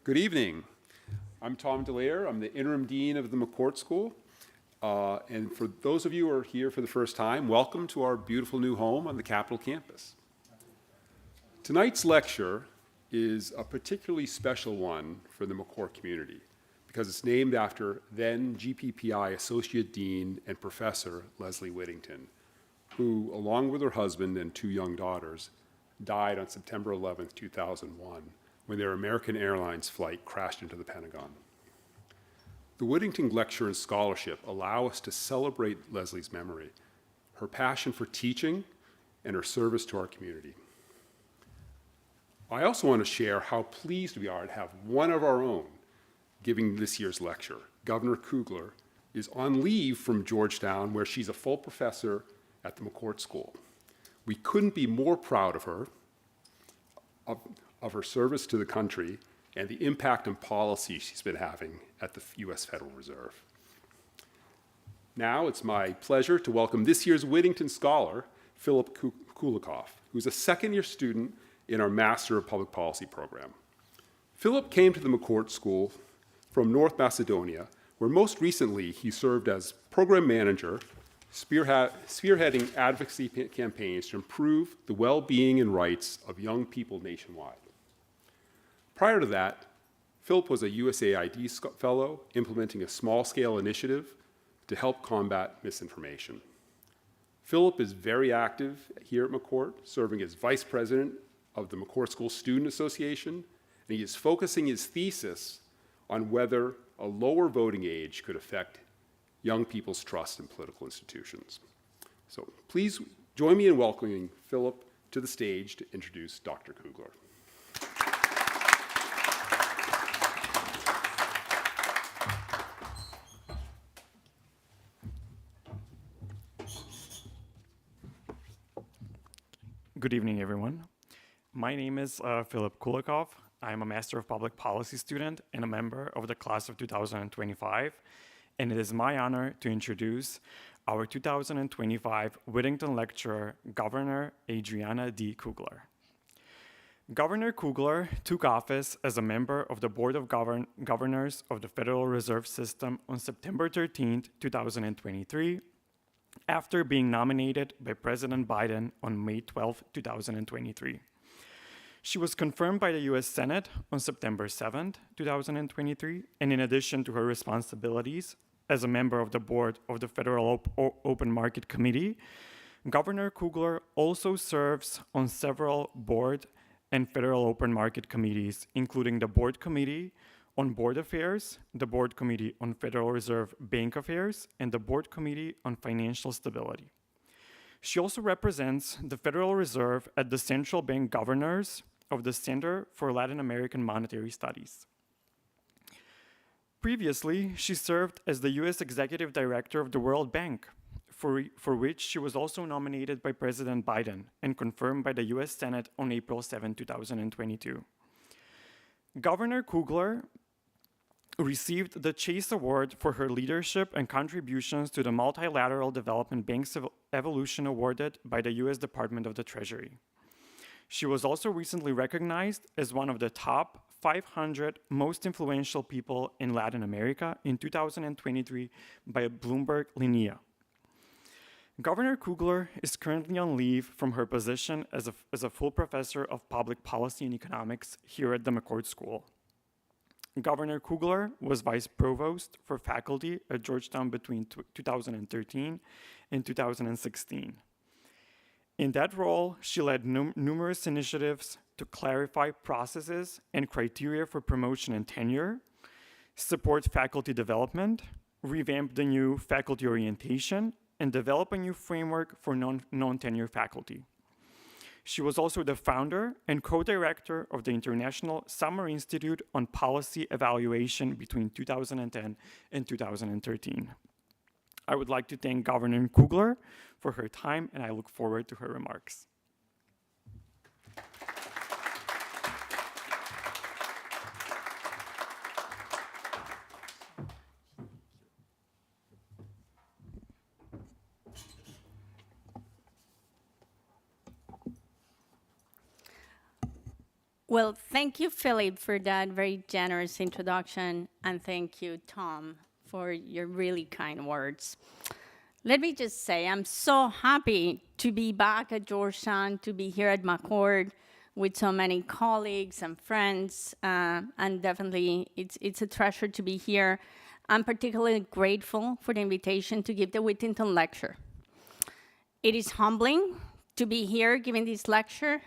Good evening. I'm Tom DeLaire. I'm the interim dean of the McCourt School. And for those of you who are here for the first time, welcome to our beautiful new home on the Capitol campus. Tonight's lecture is a particularly special one for the McCourt community because it's named after then GPPI Associate Dean and Professor Leslie Whittington, who, along with her husband and two young daughters, died on September 11, 2001, when their American Airlines flight crashed into the Pentagon. The Whittington Lecture and Scholarship allow us to celebrate Leslie's memory, her passion for teaching, and her service to our community. I also want to share how pleased we are to have one of our own giving this year's lecture. Governor Kugler is on leave from Georgetown, where she's a full professor at the McCourt School. We couldn't be more proud of her, of her service to the country, and the impact and policy she's been having at the U.S. Federal Reserve. Now it's my pleasure to welcome this year's Whittington Scholar, Philip Kulikoff, who's a second-year student in our Master of Public Policy program. Philip came to the McCourt School from North Macedonia, where most recently he served as program manager, spearheading advocacy campaigns to improve the well-being and rights of young people nationwide. Prior to that, Philip was a USAID fellow implementing a small-scale initiative to help combat misinformation. Philip is very active here at McCourt, serving as vice president of the McCourt School Student Association, and he is focusing his thesis on whether a lower voting age could affect young people's trust in political institutions. So please join me in welcoming Philip to the stage to introduce Dr. Kugler. Good evening, everyone. My name is Philip Kulikoff. I'm a Master of Public Policy student and a member of the class of 2025. And it is my honor to introduce our 2025 Whittington Lecturer, Governor Adriana D. Kugler. Governor Kugler took office as a member of the Board of Governors of the Federal Reserve System on September 13, 2023, after being nominated by President Biden on May 12, 2023. She was confirmed by the U.S. Senate on September 7, 2023, and in addition to her responsibilities as a member of the board of the Federal Open Market Committee, Governor Kugler also serves on several board and Federal Open Market Committees, including the Board Committee on Board Affairs, the Board Committee on Federal Reserve Bank Affairs, and the Board Committee on Financial Stability. She also represents the Federal Reserve at the Central Bank Governors of the Center for Latin American Monetary Studies. Previously, she served as the U.S. Executive Director of the World Bank, for which she was also nominated by President Biden and confirmed by the U.S. Senate on April 7, 2022. Governor Kugler received the Chase Award for her leadership and contributions to the Multilateral Development Bank's evolution awarded by the U.S. Department of the Treasury. She was also recently recognized as one of the top 500 most influential people in Latin America in 2023 by Bloomberg Linea. Governor Kugler is currently on leave from her position as a full professor of public policy and economics here at the McCourt School. Governor Kugler was vice provost for faculty at Georgetown between 2013 and 2016. In that role, she led numerous initiatives to clarify processes and criteria for promotion and tenure, support faculty development, revamp the new faculty orientation, and develop a new framework for non-tenure faculty. She was also the founder and co-director of the International Summer Institute on Policy Evaluation between 2010 and 2013. I would like to thank Governor Kugler for her time, and I look forward to her remarks. Well, thank you, Philip, for that very generous introduction, and thank you, Tom, for your really kind words. Let me just say, I'm so happy to be back at Georgetown, to be here at McCord with so many colleagues and friends, and definitely it's a treasure to be here. I'm particularly grateful for the invitation to give the Whittington Lecture. It is humbling to be here giving this lecture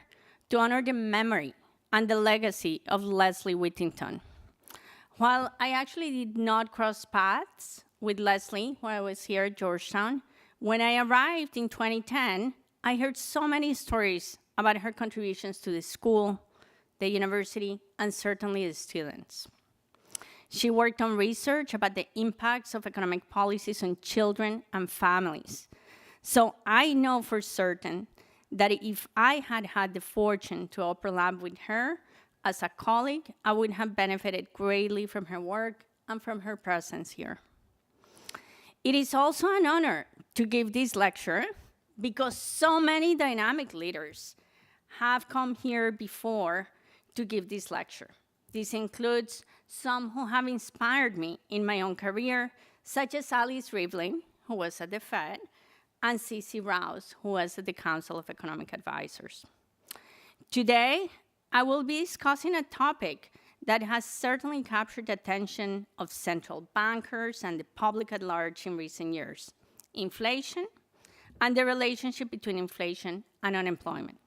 to honor the memory and the legacy of Leslie Whittington. While I actually did not cross paths with Leslie while I was here at Georgetown, when I arrived in 2010, I heard so many stories about her contributions to the school, the university, and certainly the students. She worked on research about the impacts of economic policies on children and families. So I know for certain that if I had had the fortune to overlap with her as a colleague, I would have benefited greatly from her work and from her presence here. It is also an honor to give this lecture because so many dynamic leaders have come here before to give this lecture. This includes some who have inspired me in my own career, such as Alice Rivlin, who was at the Fed, and Cece Rouse, who was at the Council of Economic Advisors. Today, I will be discussing a topic that has certainly captured the attention of central bankers and the public at large in recent years: inflation and the relationship between inflation and unemployment.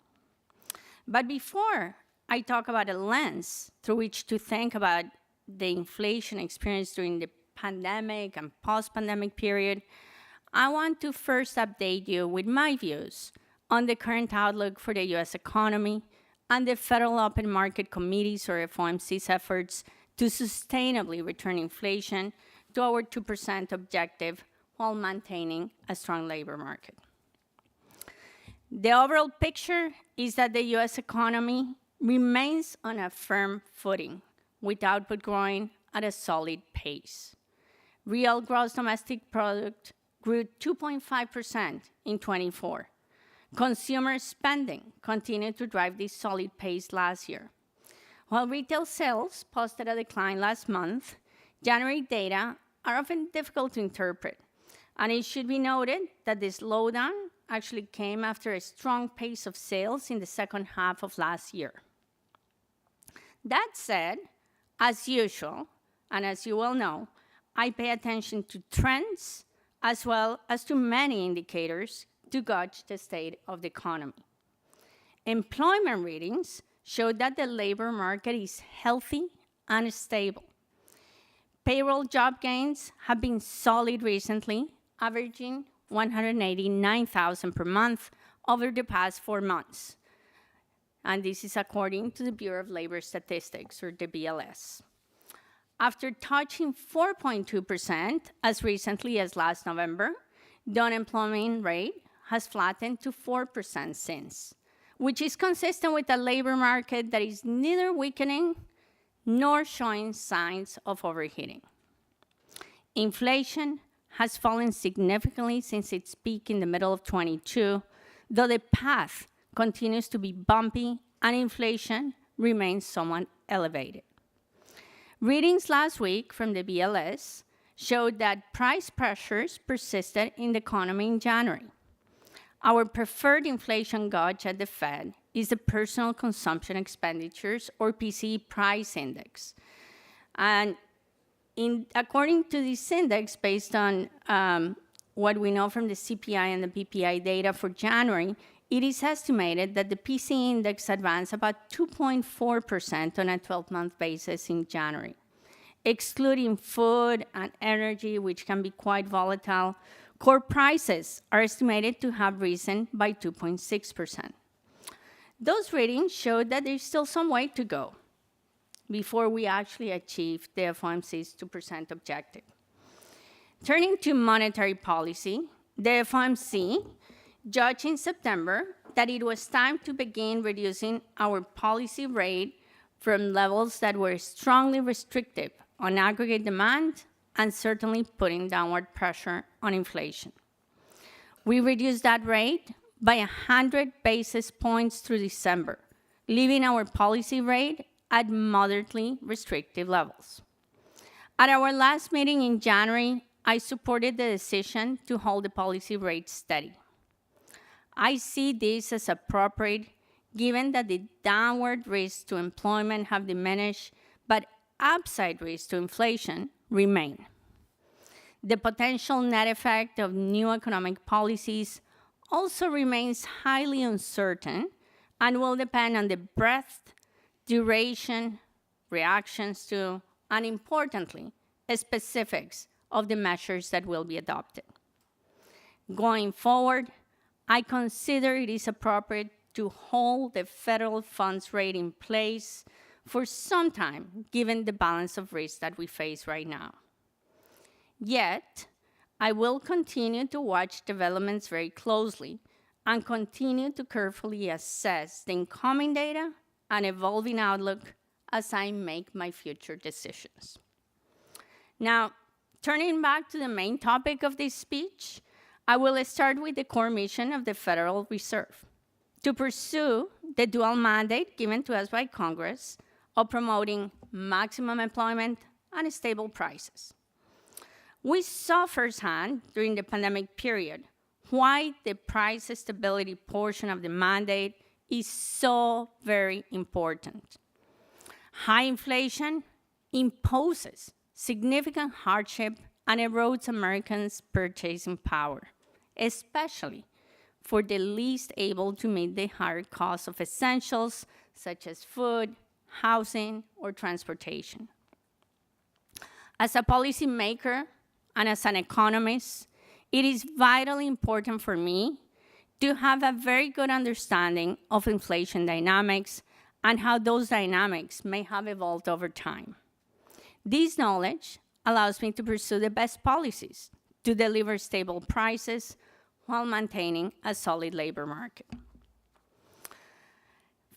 But before I talk about a lens through which to think about the inflation experienced during the pandemic and post-pandemic period, I want to first update you with my views on the current outlook for the US economy and the Federal Open Market Committee's or FOMC's efforts to sustainably return inflation to our 2% objective while maintaining a strong labor market. The overall picture is that the US economy remains on a firm footing, with output growing at a solid pace. Real gross domestic product grew 2.5% in 24. Consumer spending continued to drive this solid pace last year. While retail sales posted a decline last month, January data are often difficult to interpret, and it should be noted that this slowdown actually came after a strong pace of sales in the second half of last year. That said, as usual, and as you well know, I pay attention to trends as well as to many indicators to gauge the state of the economy. Employment readings show that the labor market is healthy and stable. Payroll job gains have been solid recently, averaging 189,000 per month over the past 4 months. And this is according to the Bureau of Labor Statistics, or the BLS. After touching 4.2% as recently as last November, the unemployment rate has flattened to 4% since, which is consistent with a labor market that is neither weakening nor showing signs of overheating. Inflation has fallen significantly since its peak in the middle of 22, though the path continues to be bumpy and inflation remains somewhat elevated. Readings last week from the BLS showed that price pressures persisted in the economy in January. Our preferred inflation gauge at the Fed is the Personal Consumption Expenditures, or PCE price index. And according to this index, based on what we know from the CPI and the PPI data for January, it is estimated that the PCE index advanced about 2.4% on a 12-month basis in January. Excluding food and energy, which can be quite volatile, core prices are estimated to have risen by 2.6%. Those readings show that there's still some way to go before we actually achieve the FOMC's 2% objective. Turning to monetary policy, the FOMC judged in September that it was time to begin reducing our policy rate from levels that were strongly restrictive on aggregate demand and certainly putting downward pressure on inflation. We reduced that rate by 100 basis points through December leaving our policy rate at moderately restrictive levels. At our last meeting in January, I supported the decision to hold the policy rate steady. I see this as appropriate given that the downward risks to employment have diminished, but upside risks to inflation remain. The potential net effect of new economic policies also remains highly uncertain and will depend on the breadth, duration, reactions to, and importantly, specifics of the measures that will be adopted. Going forward, I consider it is appropriate to hold the federal funds rate in place for some time, given the balance of risk that we face right now. Yet, I will continue to watch developments very closely and continue to carefully assess the incoming data and evolving outlook as I make my future decisions. Now, turning back to the main topic of this speech, I will start with the core mission of the Federal Reserve: to pursue the dual mandate given to us by Congress of promoting maximum employment and stable prices. We saw firsthand during the pandemic period why the price stability portion of the mandate is so very important. High inflation imposes significant hardship and erodes Americans' purchasing power, especially for the least able to meet the higher costs of essentials such as food, housing, or transportation. As a policymaker and as an economist, it is vitally important for me to have a very good understanding of inflation dynamics and how those dynamics may have evolved over time. This knowledge allows me to pursue the best policies to deliver stable prices while maintaining a solid labor market.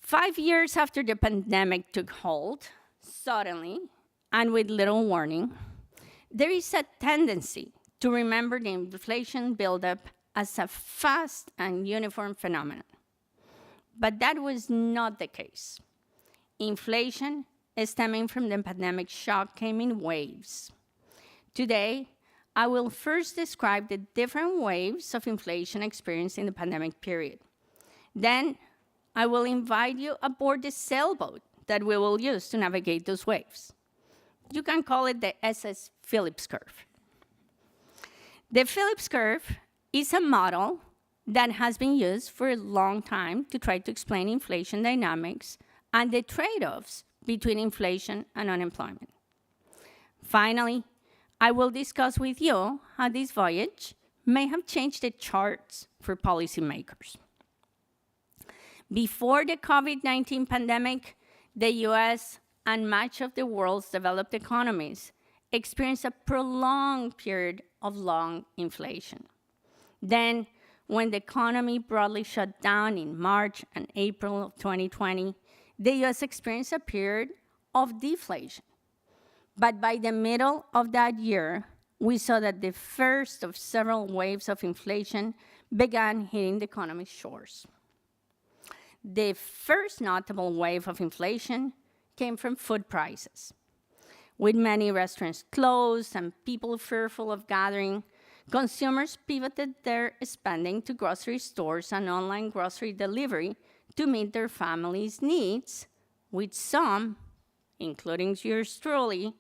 5 years after the pandemic took hold, suddenly, and with little warning, there is a tendency to remember the inflation buildup as a fast and uniform phenomenon. But that was not the case. Inflation stemming from the pandemic shock came in waves. Today, I will first describe the different waves of inflation experienced in the pandemic period. Then, I will invite you aboard the sailboat that we will use to navigate those waves. You can call it the SS Phillips curve. The Phillips curve is a model that has been used for a long time to try to explain inflation dynamics and the trade-offs between inflation and unemployment. Finally, I will discuss with you how this voyage may have changed the charts for policymakers. Before the COVID-19 pandemic, the US and much of the world's developed economies experienced a prolonged period of long inflation. Then, when the economy broadly shut down in March and April of 2020, the US experienced a period of deflation. But by the middle of that year, we saw that the first of several waves of inflation began hitting the economy's shores. The first notable wave of inflation came from food prices. With many restaurants closed and people fearful of gathering, consumers pivoted their spending to grocery stores and online grocery delivery to meet their families' needs, with some, including yours truly,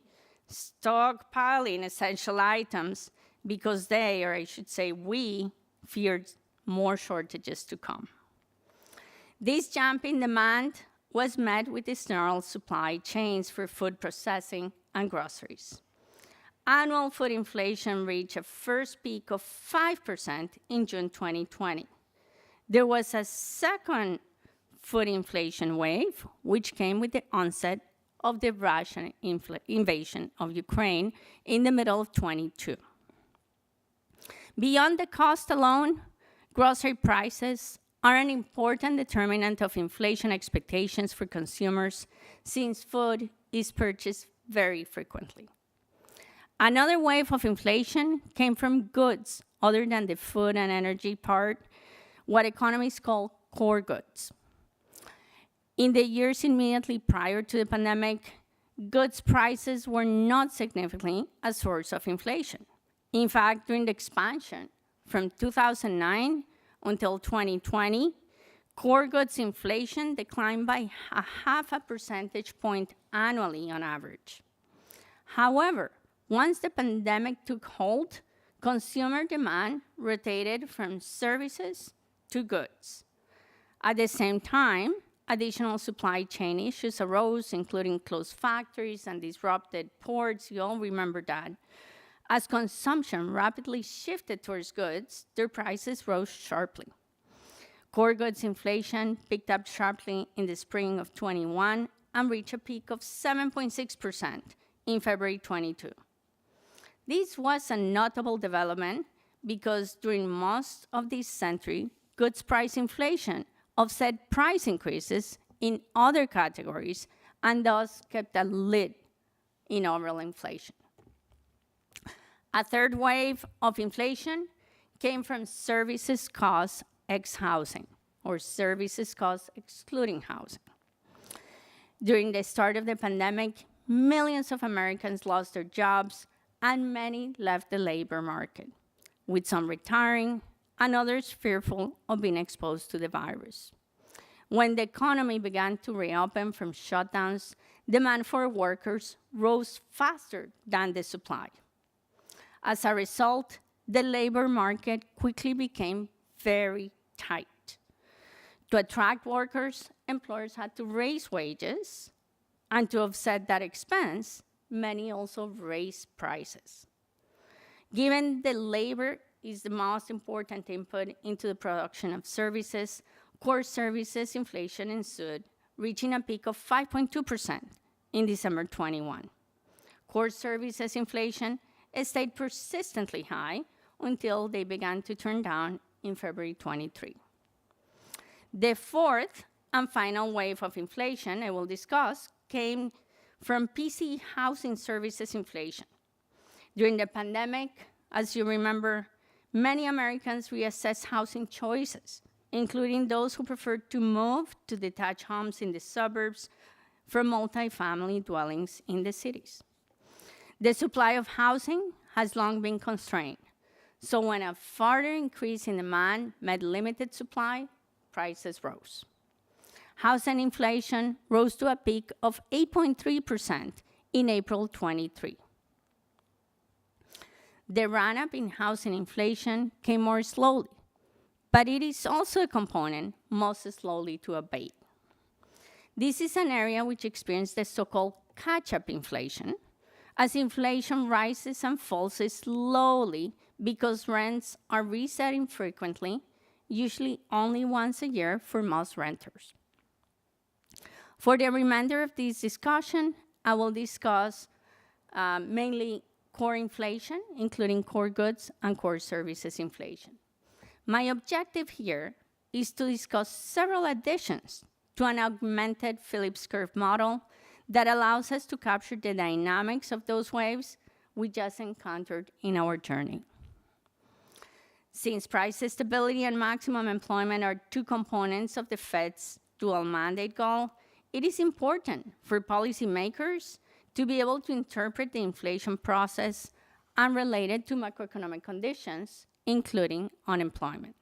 stockpiling essential items because they, or I should say we, feared more shortages to come. This jump in demand was met with snarled supply chains for food processing and groceries. Annual food inflation reached a first peak of 5% in June 2020. There was a second food inflation wave, which came with the onset of the Russian invasion of Ukraine in the middle of 2022. Beyond the cost alone, grocery prices are an important determinant of inflation expectations for consumers, since food is purchased very frequently. Another wave of inflation came from goods other than the food and energy part, what economists call core goods. In the years immediately prior to the pandemic, goods prices were not significantly a source of inflation. In fact, during the expansion from 2009 until 2020, core goods inflation declined by 0.5 percentage point annually on average. However, once the pandemic took hold, consumer demand rotated from services to goods. At the same time, additional supply chain issues arose, including closed factories and disrupted ports. You all remember that. As consumption rapidly shifted towards goods, their prices rose sharply. Core goods inflation picked up sharply in the spring of 21 and reached a peak of 7.6% in February 22. This was a notable development because during most of this century, goods price inflation offset price increases in other categories and thus kept a lid in overall inflation. A third wave of inflation came from services costs ex housing, or services costs excluding housing. During the start of the pandemic, millions of Americans lost their jobs and many left the labor market, with some retiring and others fearful of being exposed to the virus. When the economy began to reopen from shutdowns, demand for workers rose faster than the supply. As a result, the labor market quickly became very tight. To attract workers, employers had to raise wages, and to offset that expense, many also raised prices. Given that labor is the most important input into the production of services, core services inflation ensued, reaching a peak of 5.2% in December 21. Core services inflation stayed persistently high until they began to turn down in February 23. The fourth and final wave of inflation I will discuss came from PC housing services inflation. During the pandemic, as you remember, many Americans reassessed housing choices, including those who preferred to move to detached homes in the suburbs from multifamily dwellings in the cities. The supply of housing has long been constrained, so when a further increase in demand met limited supply, prices rose. Housing inflation rose to a peak of 8.3% in April 23. The run-up in housing inflation came more slowly, but it is also a component most slowly to abate. This is an area which experienced the so-called catch-up inflation, as inflation rises and falls slowly because rents are resetting frequently, usually only once a year for most renters. For the remainder of this discussion, I will discuss mainly core inflation, including core goods and core services inflation. My objective here is to discuss several additions to an augmented Phillips curve model that allows us to capture the dynamics of those waves we just encountered in our journey. Since price stability and maximum employment are two components of the Fed's dual mandate goal, it is important for policymakers to be able to interpret the inflation process unrelated to macroeconomic conditions, including unemployment.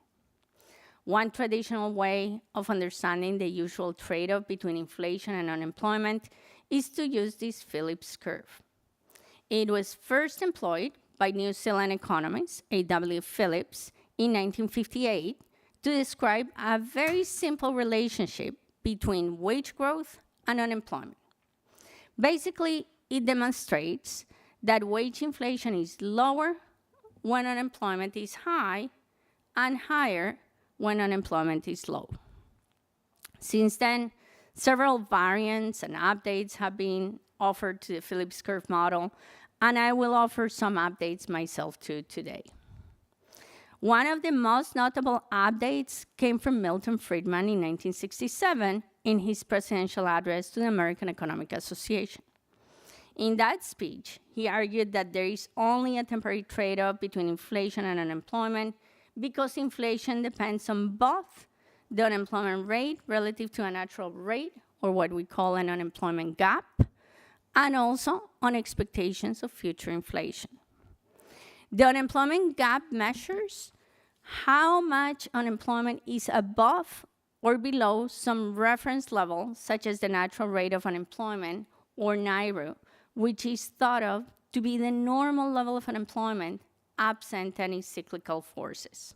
One traditional way of understanding the usual trade-off between inflation and unemployment is to use this Phillips curve. It was first employed by New Zealand economist A.W. Phillips in 1958 to describe a very simple relationship between wage growth and unemployment. Basically, it demonstrates that wage inflation is lower when unemployment is high and higher when unemployment is low. Since then, several variants and updates have been offered to the Phillips curve model, and I will offer some updates myself too today. One of the most notable updates came from Milton Friedman in 1967 in his presidential address to the American Economic Association. In that speech, he argued that there is only a temporary trade-off between inflation and unemployment because inflation depends on both the unemployment rate relative to a natural rate or what we call an unemployment gap, and also on expectations of future inflation. The unemployment gap measures how much unemployment is above or below some reference level, such as the natural rate of unemployment, or NAIRU, which is thought of to be the normal level of unemployment absent any cyclical forces.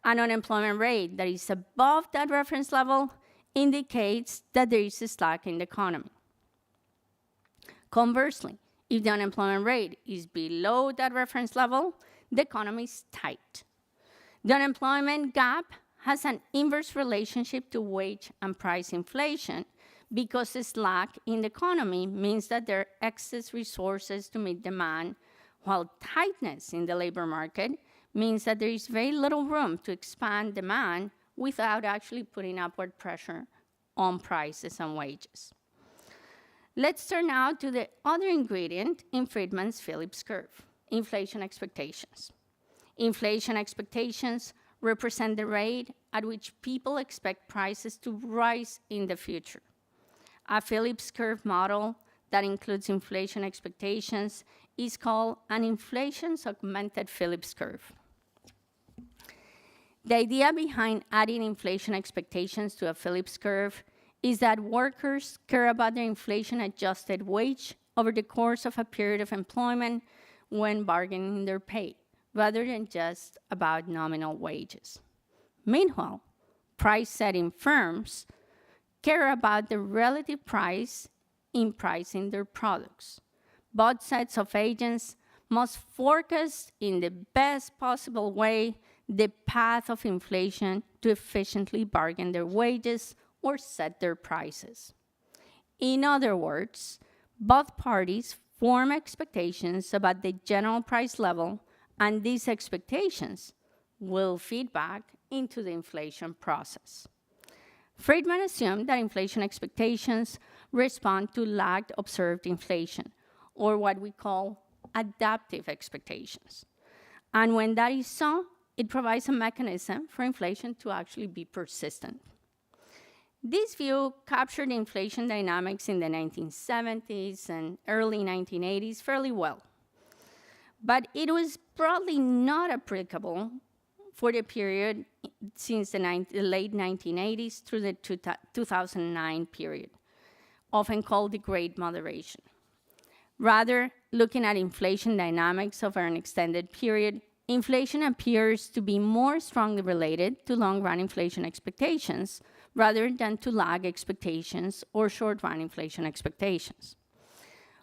An unemployment rate that is above that reference level indicates that there is a slack in the economy. Conversely, if the unemployment rate is below that reference level, the economy is tight. The unemployment gap has an inverse relationship to wage and price inflation because the slack in the economy means that there are excess resources to meet demand, while tightness in the labor market means that there is very little room to expand demand without actually putting upward pressure on prices and wages. Let's turn now to the other ingredient in Friedman's Phillips curve, inflation expectations. Inflation expectations represent the rate at which people expect prices to rise in the future. A Phillips curve model that includes inflation expectations is called an inflation-augmented Phillips curve. The idea behind adding inflation expectations to a Phillips curve is that workers care about their inflation-adjusted wage over the course of a period of employment when bargaining their pay, rather than just about nominal wages. Meanwhile, price-setting firms care about the relative price in pricing their products. Both sets of agents must forecast in the best possible way the path of inflation to efficiently bargain their wages or set their prices. In other words, both parties form expectations about the general price level, and these expectations will feed back into the inflation process. Friedman assumed that inflation expectations respond to lagged observed inflation, or what we call adaptive expectations. And when that is so, it provides a mechanism for inflation to actually be persistent. This view captured inflation dynamics in the 1970s and early 1980s fairly well. But it was broadly not applicable for the period since the late 1980s through the 2009 period, often called the Great Moderation. Rather, looking at inflation dynamics over an extended period, inflation appears to be more strongly related to long-run inflation expectations rather than to lag expectations or short-run inflation expectations.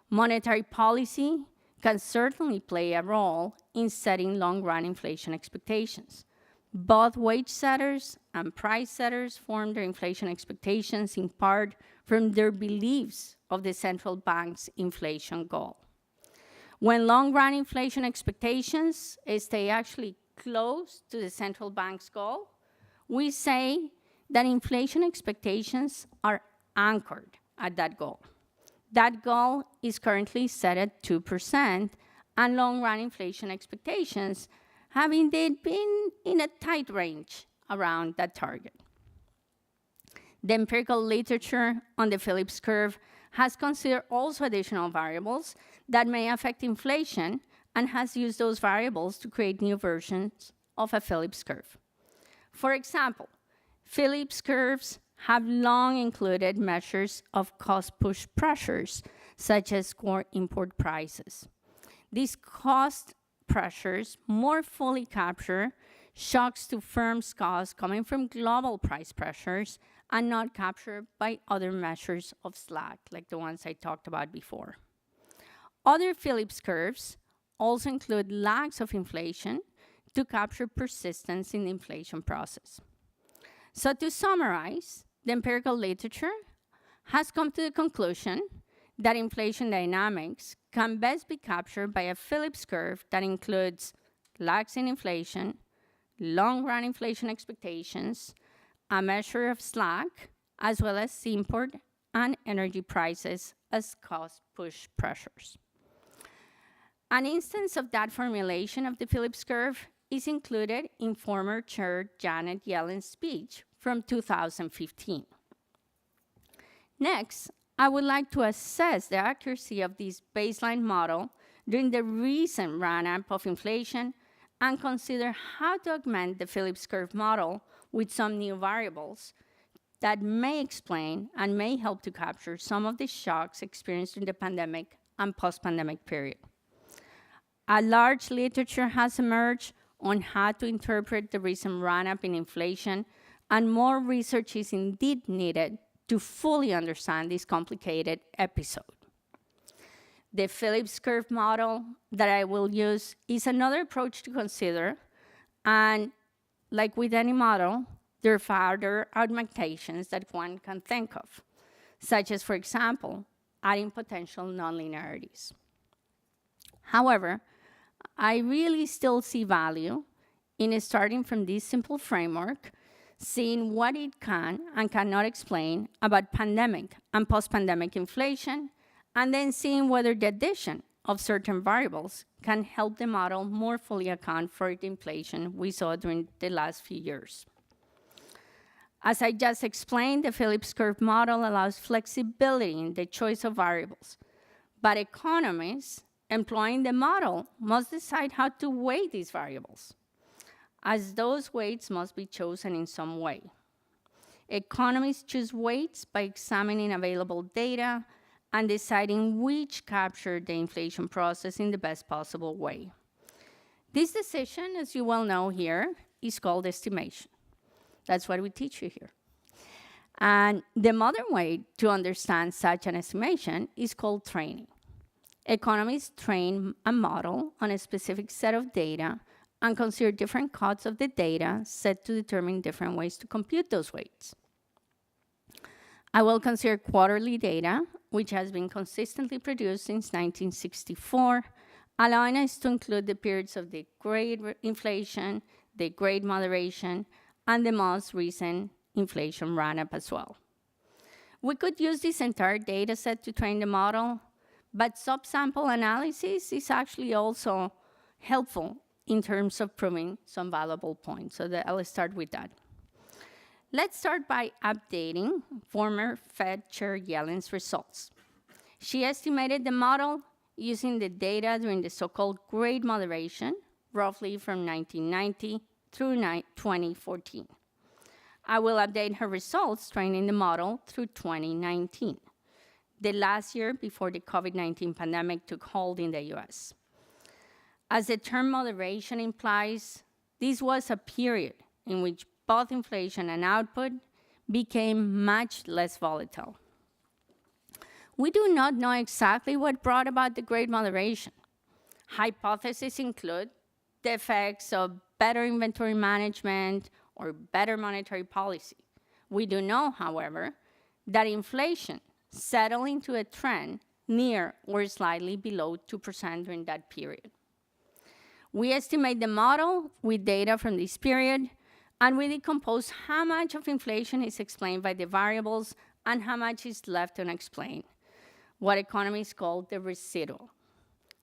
Monetary policy can certainly play a role in setting long-run inflation expectations. Both wage setters and price setters form their inflation expectations in part from their beliefs of the central bank's inflation goal. When long-run inflation expectations stay actually close to the central bank's goal, we say that inflation expectations are anchored at that goal. That goal is currently set at 2%, and long-run inflation expectations have indeed been in a tight range around that target. The empirical literature on the Phillips curve has considered also additional variables that may affect inflation and has used those variables to create new versions of a Phillips curve. For example, Phillips curves have long included measures of cost-push pressures, such as core import prices. These cost pressures more fully capture shocks to firms' costs coming from global price pressures and not captured by other measures of slack, like the ones I talked about before. Other Phillips curves also include lags of inflation to capture persistence in the inflation process. So to summarize, the empirical literature has come to the conclusion that inflation dynamics can best be captured by a Phillips curve that includes lags in inflation, long-run inflation expectations, a measure of slack, as well as import and energy prices as cost-push pressures. An instance of that formulation of the Phillips curve is included in former Chair Janet Yellen's speech from 2015. Next, I would like to assess the accuracy of this baseline model during the recent run-up of inflation and consider how to augment the Phillips curve model with some new variables that may explain and may help to capture some of the shocks experienced in the pandemic and post-pandemic period. A large literature has emerged on how to interpret the recent run-up in inflation, and more research is indeed needed to fully understand this complicated episode. The Phillips curve model that I will use is another approach to consider, and like with any model, there are further augmentations that one can think of, such as, for example, adding potential nonlinearities. However, I really still see value in starting from this simple framework, seeing what it can and cannot explain about pandemic and post-pandemic inflation, and then seeing whether the addition of certain variables can help the model more fully account for the inflation we saw during the last few years. As I just explained, the Phillips curve model allows flexibility in the choice of variables, but economists employing the model must decide how to weigh these variables, as those weights must be chosen in some way. Economists choose weights by examining available data and deciding which capture the inflation process in the best possible way. This decision, as you well know here, is called estimation. That's what we teach you here. And the modern way to understand such an estimation is called training. Economists train a model on a specific set of data and consider different cuts of the data set to determine different ways to compute those weights. I will consider quarterly data, which has been consistently produced since 1964, allowing us to include the periods of the great inflation, the great moderation, and the most recent inflation run-up as well. We could use this entire data set to train the model, but subsample analysis is actually also helpful in terms of proving some valuable points. So I'll start with that. Let's start by updating former Fed Chair Yellen's results. She estimated the model using the data during the so-called Great Moderation, roughly from 1990 through 2014. I will update her results training the model through 2019, the last year before the COVID-19 pandemic took hold in the US. As the term moderation implies, this was a period in which both inflation and output became much less volatile. We do not know exactly what brought about the Great Moderation. Hypotheses include the effects of better inventory management or better monetary policy. We do know, however, that inflation settled into a trend near or slightly below 2% during that period. We estimate the model with data from this period, and we decompose how much of inflation is explained by the variables and how much is left unexplained, what economists call the residual.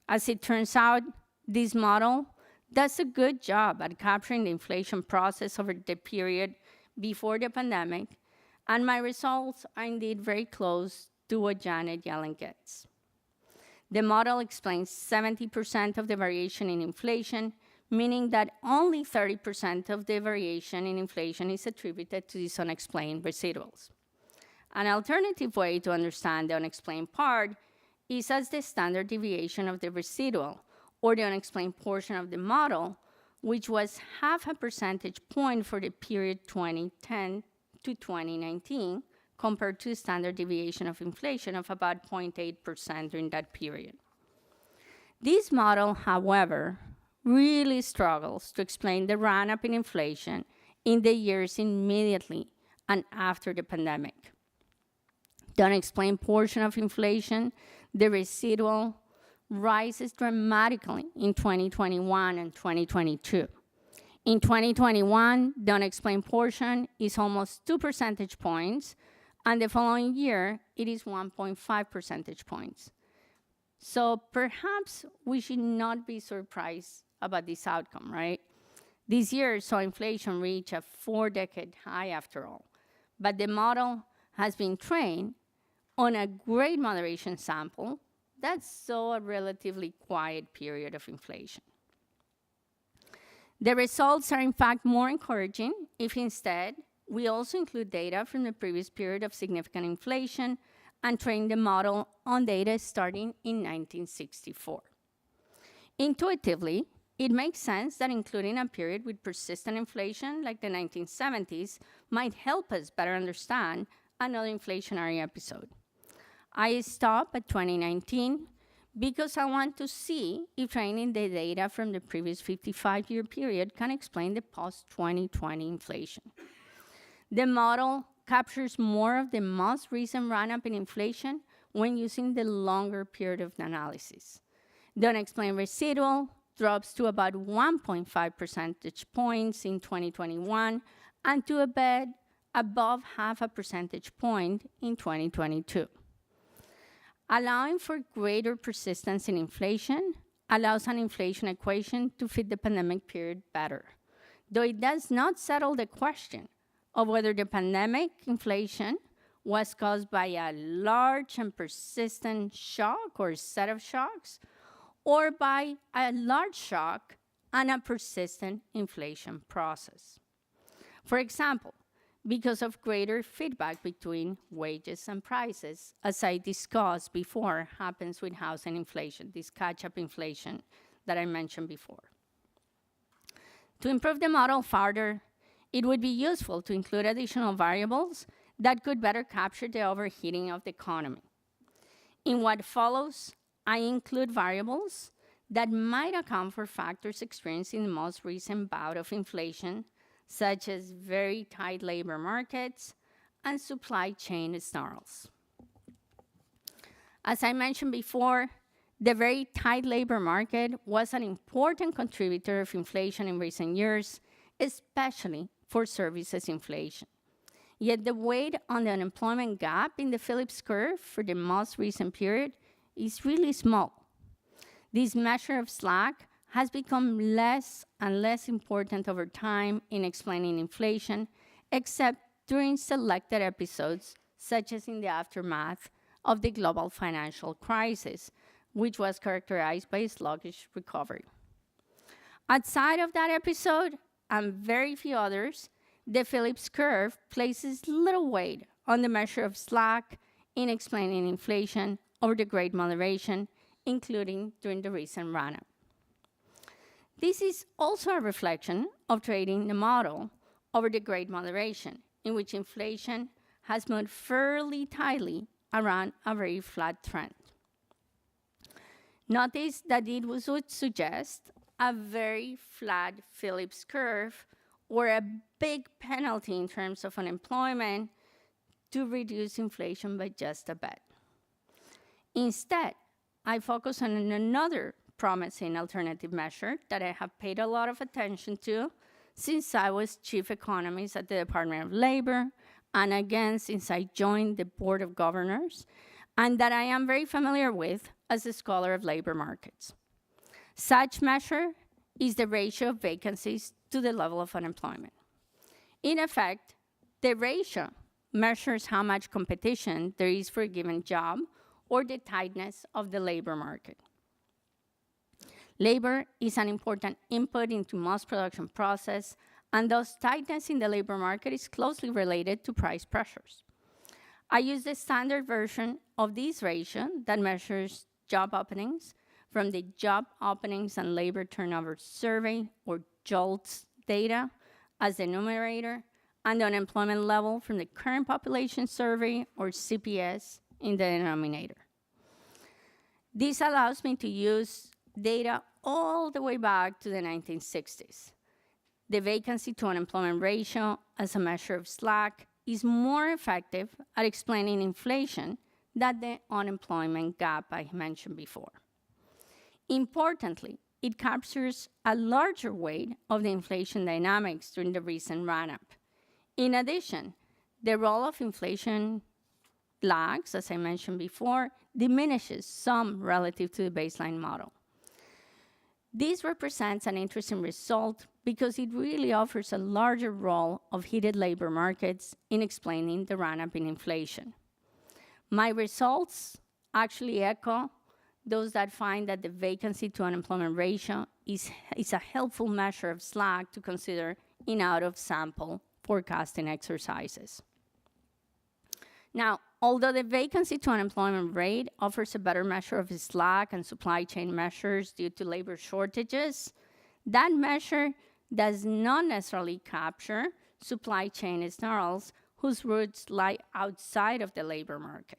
As it turns out, this model does a good job at capturing the inflation process over the period before the pandemic, and my results are indeed very close to what Janet Yellen gets. The model explains 70% of the variation in inflation, meaning that only 30% of the variation in inflation is attributed to these unexplained residuals. An alternative way to understand the unexplained part is as the standard deviation of the residual, or the unexplained portion of the model, which was 0.5 percentage point for the period 2010 to 2019, compared to the standard deviation of inflation of about 0.8% during that period. This model, however, really struggles to explain the run-up in inflation in the years immediately and after the pandemic. The unexplained portion of inflation, the residual, rises dramatically in 2021 and 2022. In 2021, the unexplained portion is almost 2 percentage points, and the following year, it is 1.5 percentage points. So perhaps we should not be surprised about this outcome, right? This year saw inflation reach a 4-decade high after all, but the model has been trained on a great moderation sample that saw a relatively quiet period of inflation. The results are in fact more encouraging if instead we also include data from the previous period of significant inflation and train the model on data starting in 1964. Intuitively, it makes sense that including a period with persistent inflation like the 1970s might help us better understand another inflationary episode. I stop at 2019 because I want to see if training the data from the previous 55-year period can explain the post-2020 inflation. The model captures more of the most recent run-up in inflation when using the longer period of analysis. The unexplained residual drops to about 1.5 percentage points in 2021 and to a bit above half a percentage point in 2022. Allowing for greater persistence in inflation allows an inflation equation to fit the pandemic period better, though it does not settle the question of whether the pandemic inflation was caused by a large and persistent shock or set of shocks, or by a large shock and a persistent inflation process. For example, because of greater feedback between wages and prices, as I discussed before, happens with housing inflation, this catch-up inflation that I mentioned before. To improve the model further, it would be useful to include additional variables that could better capture the overheating of the economy. In what follows, I include variables that might account for factors experienced in the most recent bout of inflation, such as very tight labor markets and supply chain snarls. As I mentioned before, the very tight labor market was an important contributor of inflation in recent years, especially for services inflation. Yet the weight on the unemployment gap in the Phillips curve for the most recent period is really small. This measure of slack has become less and less important over time in explaining inflation, except during selected episodes, such as in the aftermath of the global financial crisis, which was characterized by a sluggish recovery. Outside of that episode, and very few others, the Phillips curve places little weight on the measure of slack in explaining inflation or the Great Moderation, including during the recent run-up. This is also a reflection of trading the model over the Great Moderation, in which inflation has moved fairly tightly around a very flat trend. Notice that it would suggest a very flat Phillips curve or a big penalty in terms of unemployment to reduce inflation by just a bit. Instead, I focus on another promising alternative measure that I have paid a lot of attention to since I was chief economist at the Department of Labor, and again since I joined the Board of Governors, and that I am very familiar with as a scholar of labor markets. Such measure is the ratio of vacancies to the level of unemployment. In effect, the ratio measures how much competition there is for a given job or the tightness of the labor market. Labor is an important input into most production process, and thus tightness in the labor market is closely related to price pressures. I use the standard version of this ratio that measures job openings from the Job Openings and Labor Turnover Survey, or JOLTS data, as the numerator, and the unemployment level from the Current Population Survey, or CPS, in the denominator. This allows me to use data all the way back to the 1960s. The vacancy to unemployment ratio as a measure of slack is more effective at explaining inflation than the unemployment gap I mentioned before. Importantly, it captures a larger weight of the inflation dynamics during the recent run-up. In addition, the role of inflation lags, as I mentioned before, diminishes some relative to the baseline model. This represents an interesting result because it really offers a larger role of heated labor markets in explaining the run-up in inflation. My results actually echo those that find that the vacancy to unemployment ratio is a helpful measure of slack to consider in out-of-sample forecasting exercises. Now, although the vacancy to unemployment rate offers a better measure of slack and supply chain measures due to labor shortages, that measure does not necessarily capture supply chain snarls whose roots lie outside of the labor market.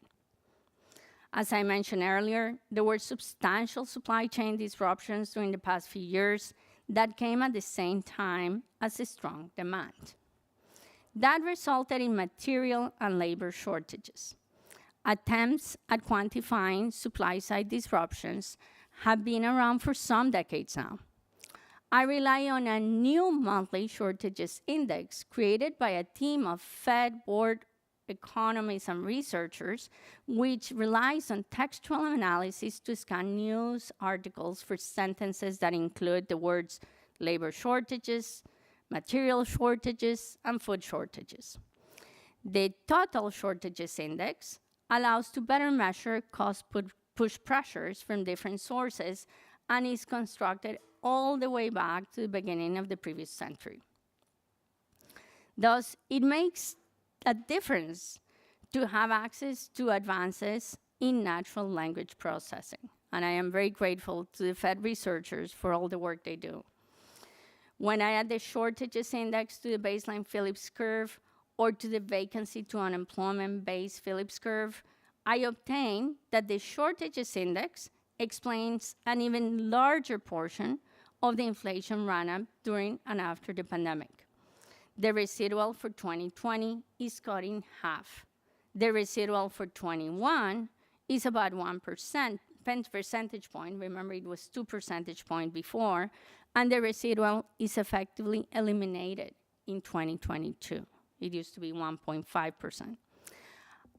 As I mentioned earlier, there were substantial supply chain disruptions during the past few years that came at the same time as a strong demand. That resulted in material and labor shortages. Attempts at quantifying supply-side disruptions have been around for some decades now. I rely on a new monthly shortages index created by a team of Fed board economists and researchers, which relies on textual analysis to scan news articles for sentences that include the words labor shortages, material shortages, and food shortages. The total shortages index allows to better measure cost push pressures from different sources and is constructed all the way back to the beginning of the previous century. Thus, it makes a difference to have access to advances in natural language processing. And I am very grateful to the Fed researchers for all the work they do. When I add the shortages index to the baseline Phillips curve or to the vacancy to unemployment-based Phillips curve, I obtain that the shortages index explains an even larger portion of the inflation run-up during and after the pandemic. The residual for 2020 is cut in half. The residual for 21 is about 1%, 10 percentage point. Remember, it was 2 percentage points before, and the residual is effectively eliminated in 2022. It used to be 1.5%.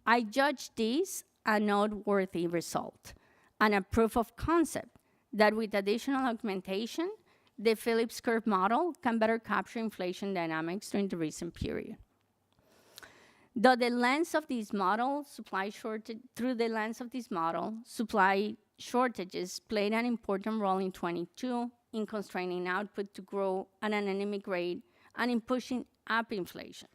I judge this a noteworthy result and a proof of concept that with additional augmentation, the Phillips curve model can better capture inflation dynamics during the recent period. Through the lens of this model, supply shortages played an important role in 22 in constraining output to grow at an anemic rate and in pushing up inflation.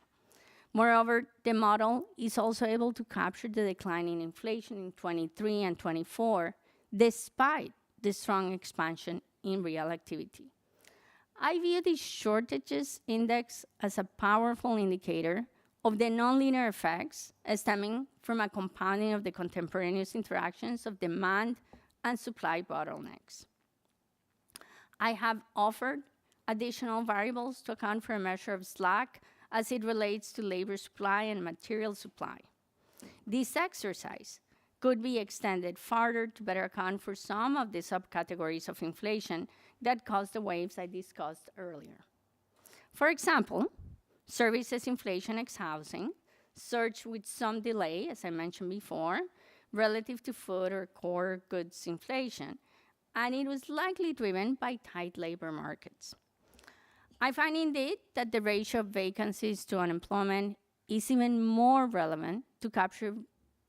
Moreover, the model is also able to capture the decline in inflation in 23 and 24, despite the strong expansion in real activity. I view the shortages index as a powerful indicator of the nonlinear effects stemming from a compounding of the contemporaneous interactions of demand and supply bottlenecks. I have offered additional variables to account for a measure of slack as it relates to labor supply and material supply. This exercise could be extended further to better account for some of the subcategories of inflation that caused the waves I discussed earlier. For example, services inflation ex housing surged with some delay, as I mentioned before, relative to food or core goods inflation, and it was likely driven by tight labor markets. I find indeed that the ratio of vacancies to unemployment is even more relevant to capture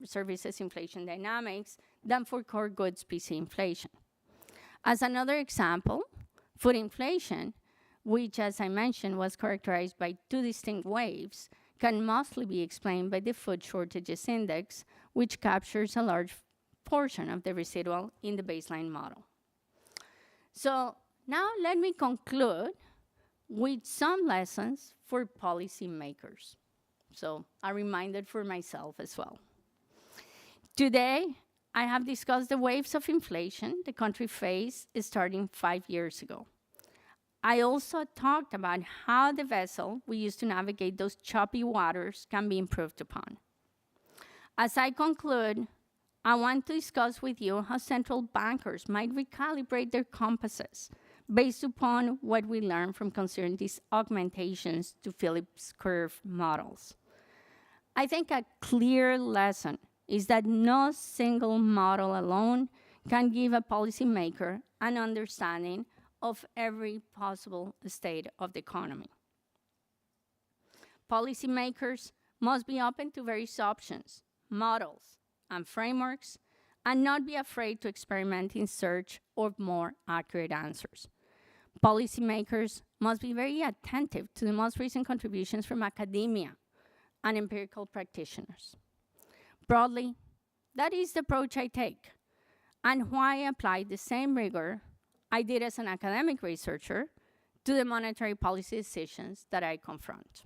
services inflation dynamics than for core goods PC inflation. As another example, food inflation, which, as I mentioned, was characterized by two distinct waves, can mostly be explained by the food shortages index, which captures a large portion of the residual in the baseline model. So now let me conclude with some lessons for policymakers. So a reminder for myself as well. Today, I have discussed the waves of inflation the country faced starting 5 years ago. I also talked about how the vessel we use to navigate those choppy waters can be improved upon. As I conclude, I want to discuss with you how central bankers might recalibrate their compasses based upon what we learned from considering these augmentations to Phillips curve models. I think a clear lesson is that no single model alone can give a policymaker an understanding of every possible state of the economy. Policymakers must be open to various options, models, and frameworks, and not be afraid to experiment in search of more accurate answers. Policymakers must be very attentive to the most recent contributions from academia and empirical practitioners. Broadly, that is the approach I take, and why I apply the same rigor I did as an academic researcher to the monetary policy decisions that I confront.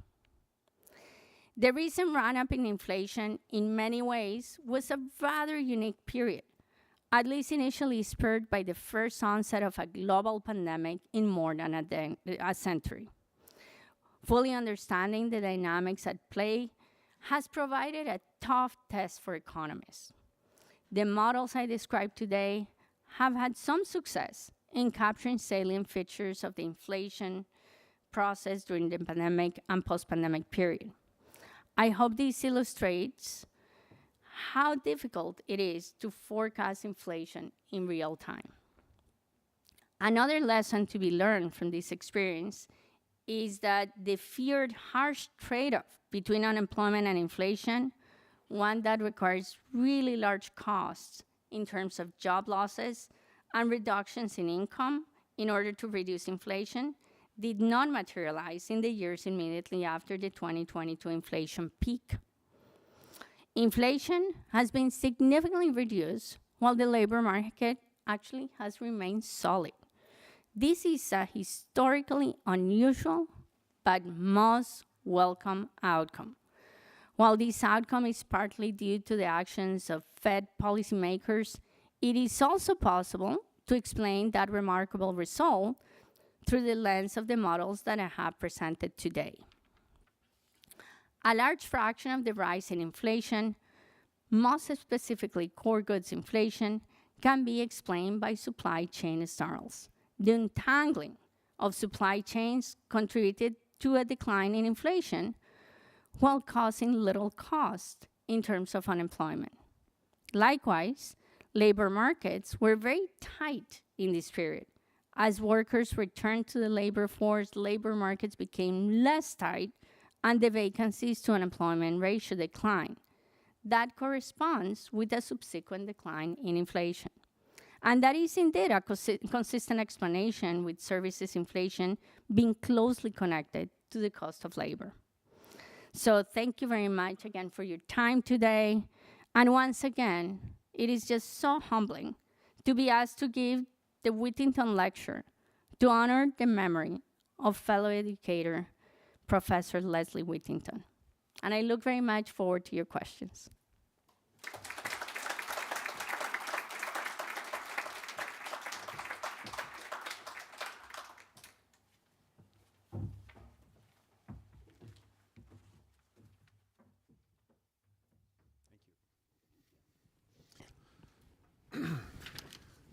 The recent run-up in inflation in many ways was a rather unique period, at least initially spurred by the first onset of a global pandemic in more than a century. Fully understanding the dynamics at play has provided a tough test for economists. The models I described today have had some success in capturing salient features of the inflation process during the pandemic and post-pandemic period. I hope this illustrates how difficult it is to forecast inflation in real time. Another lesson to be learned from this experience is that the feared harsh trade-off between unemployment and inflation, one that requires really large costs in terms of job losses and reductions in income in order to reduce inflation, did not materialize in the years immediately after the 2022 inflation peak. Inflation has been significantly reduced while the labor market actually has remained solid. This is a historically unusual but most welcome outcome. While this outcome is partly due to the actions of Fed policymakers, it is also possible to explain that remarkable result through the lens of the models that I have presented today. A large fraction of the rise in inflation, most specifically core goods inflation, can be explained by supply chain snarls. The untangling of supply chains contributed to a decline in inflation while causing little cost in terms of unemployment. Likewise, labor markets were very tight in this period. As workers returned to the labor force, labor markets became less tight and the vacancies to unemployment ratio declined. That corresponds with a subsequent decline in inflation. And that is indeed a consistent explanation with services inflation being closely connected to the cost of labor. So thank you very much again for your time today. And once again, it is just so humbling to be asked to give the Whittington Lecture to honor the memory of fellow educator, Professor Leslie Whittington. And I look very much forward to your questions.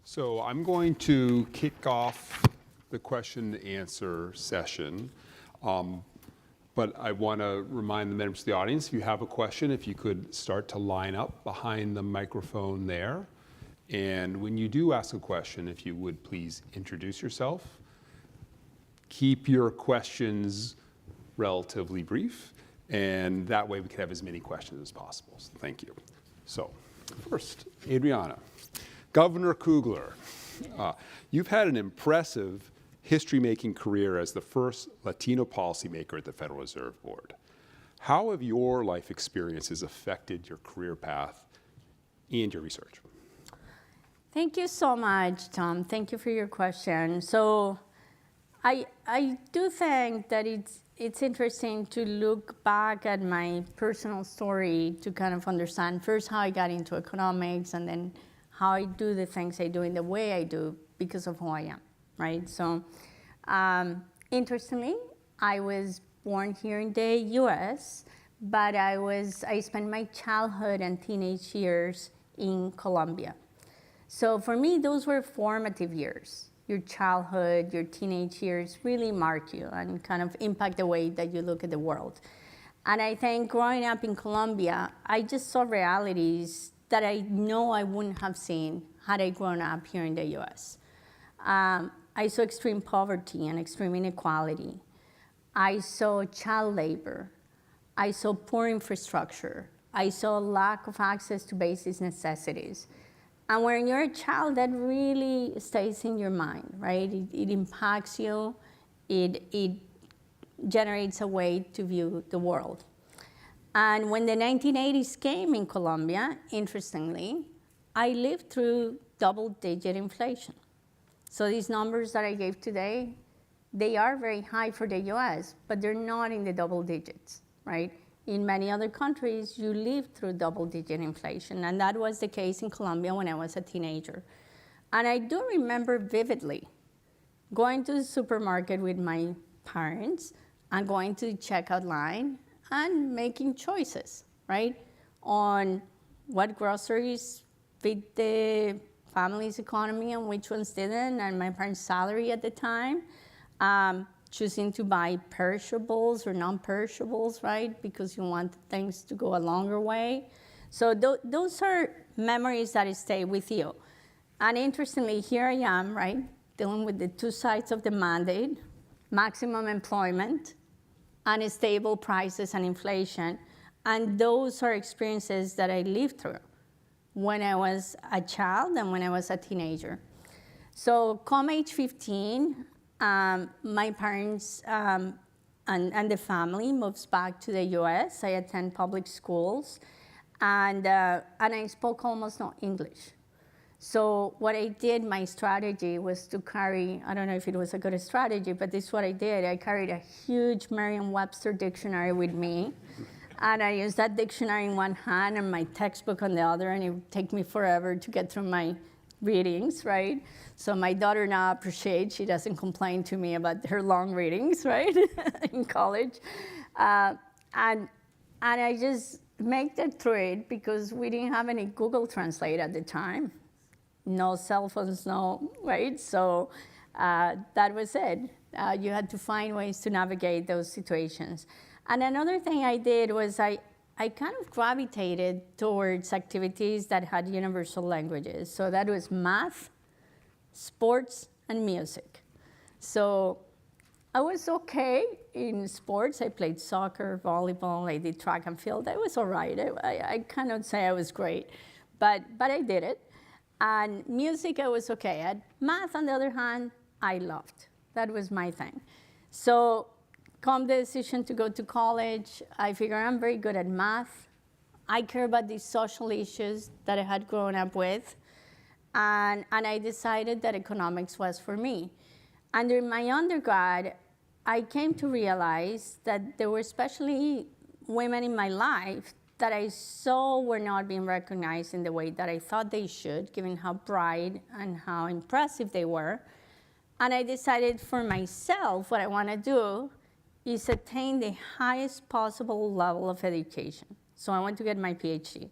So I'm going to kick off the question and answer session. But I want to remind the members of the audience, if you have a question, if you could start to line up behind the microphone there. And when you do ask a question, if you would please introduce yourself. Keep your questions relatively brief, and that way we can have as many questions as possible. So thank you. So first, Adriana. Governor Kugler, you've had an impressive history-making career as the first Latino policymaker at the Federal Reserve Board. How have your life experiences affected your career path and your research? Thank you so much, Tom. Thank you for your question. So I do think that it's interesting to look back at my personal story to kind of understand first how I got into economics and then how I do the things I do in the way I do because of who I am, right? So interestingly, I was born here in the US, but I spent my childhood and teenage years in Colombia. So for me, those were formative years. Your childhood, your teenage years really mark you and kind of impact the way that you look at the world. And I think growing up in Colombia, I just saw realities that I know I wouldn't have seen had I grown up here in the US. I saw extreme poverty and extreme inequality. I saw child labor. I saw poor infrastructure. I saw lack of access to basic necessities. And when you're a child, that really stays in your mind, right? It impacts you. It generates a way to view the world. And when the 1980s came in Colombia, interestingly, I lived through double-digit inflation. So these numbers that I gave today, they are very high for the US, but they're not in the double digits, right? In many other countries, you live through double-digit inflation, and that was the case in Colombia when I was a teenager. And I do remember vividly going to the supermarket with my parents and going to the checkout line and making choices, right, on what groceries fit the family's economy and which ones didn't, and my parents' salary at the time, choosing to buy perishables or non-perishables, right, because you want things to go a longer way. So those are memories that stay with you. And interestingly, here I am, right, dealing with the two sides of the mandate, maximum employment, unstable prices and inflation. And those are experiences that I lived through when I was a child and when I was a teenager. So come age 15, my parents and the family moves back to the US. I attend public schools, and I spoke almost no English. So what I did, my strategy was to carry, I don't know if it was a good strategy, but this is what I did. I carried a huge Merriam-Webster dictionary with me, and I used that dictionary in one hand and my textbook on the other, and it would take me forever to get through my readings, right? So my daughter now appreciates, she doesn't complain to me about her long readings, right, in college. And I just make that through it because we didn't have any Google Translate at the time. No cell phones, no, right? So that was it. You had to find ways to navigate those situations. And another thing I did was I kind of gravitated towards activities that had universal languages. So that was math, sports, and music. So I was okay in sports. I played soccer, volleyball, I did track and field. I was all right. I cannot say I was great, but I did it. And music, I was okay at. Math, on the other hand, I loved. That was my thing. So come the decision to go to college, I figure I'm very good at math. I care about these social issues that I had grown up with. And I decided that economics was for me. And during my undergrad, I came to realize that there were especially women in my life that I saw were not being recognized in the way that I thought they should, given how bright and how impressive they were. And I decided for myself, what I want to do is attain the highest possible level of education. So I want to get my PhD.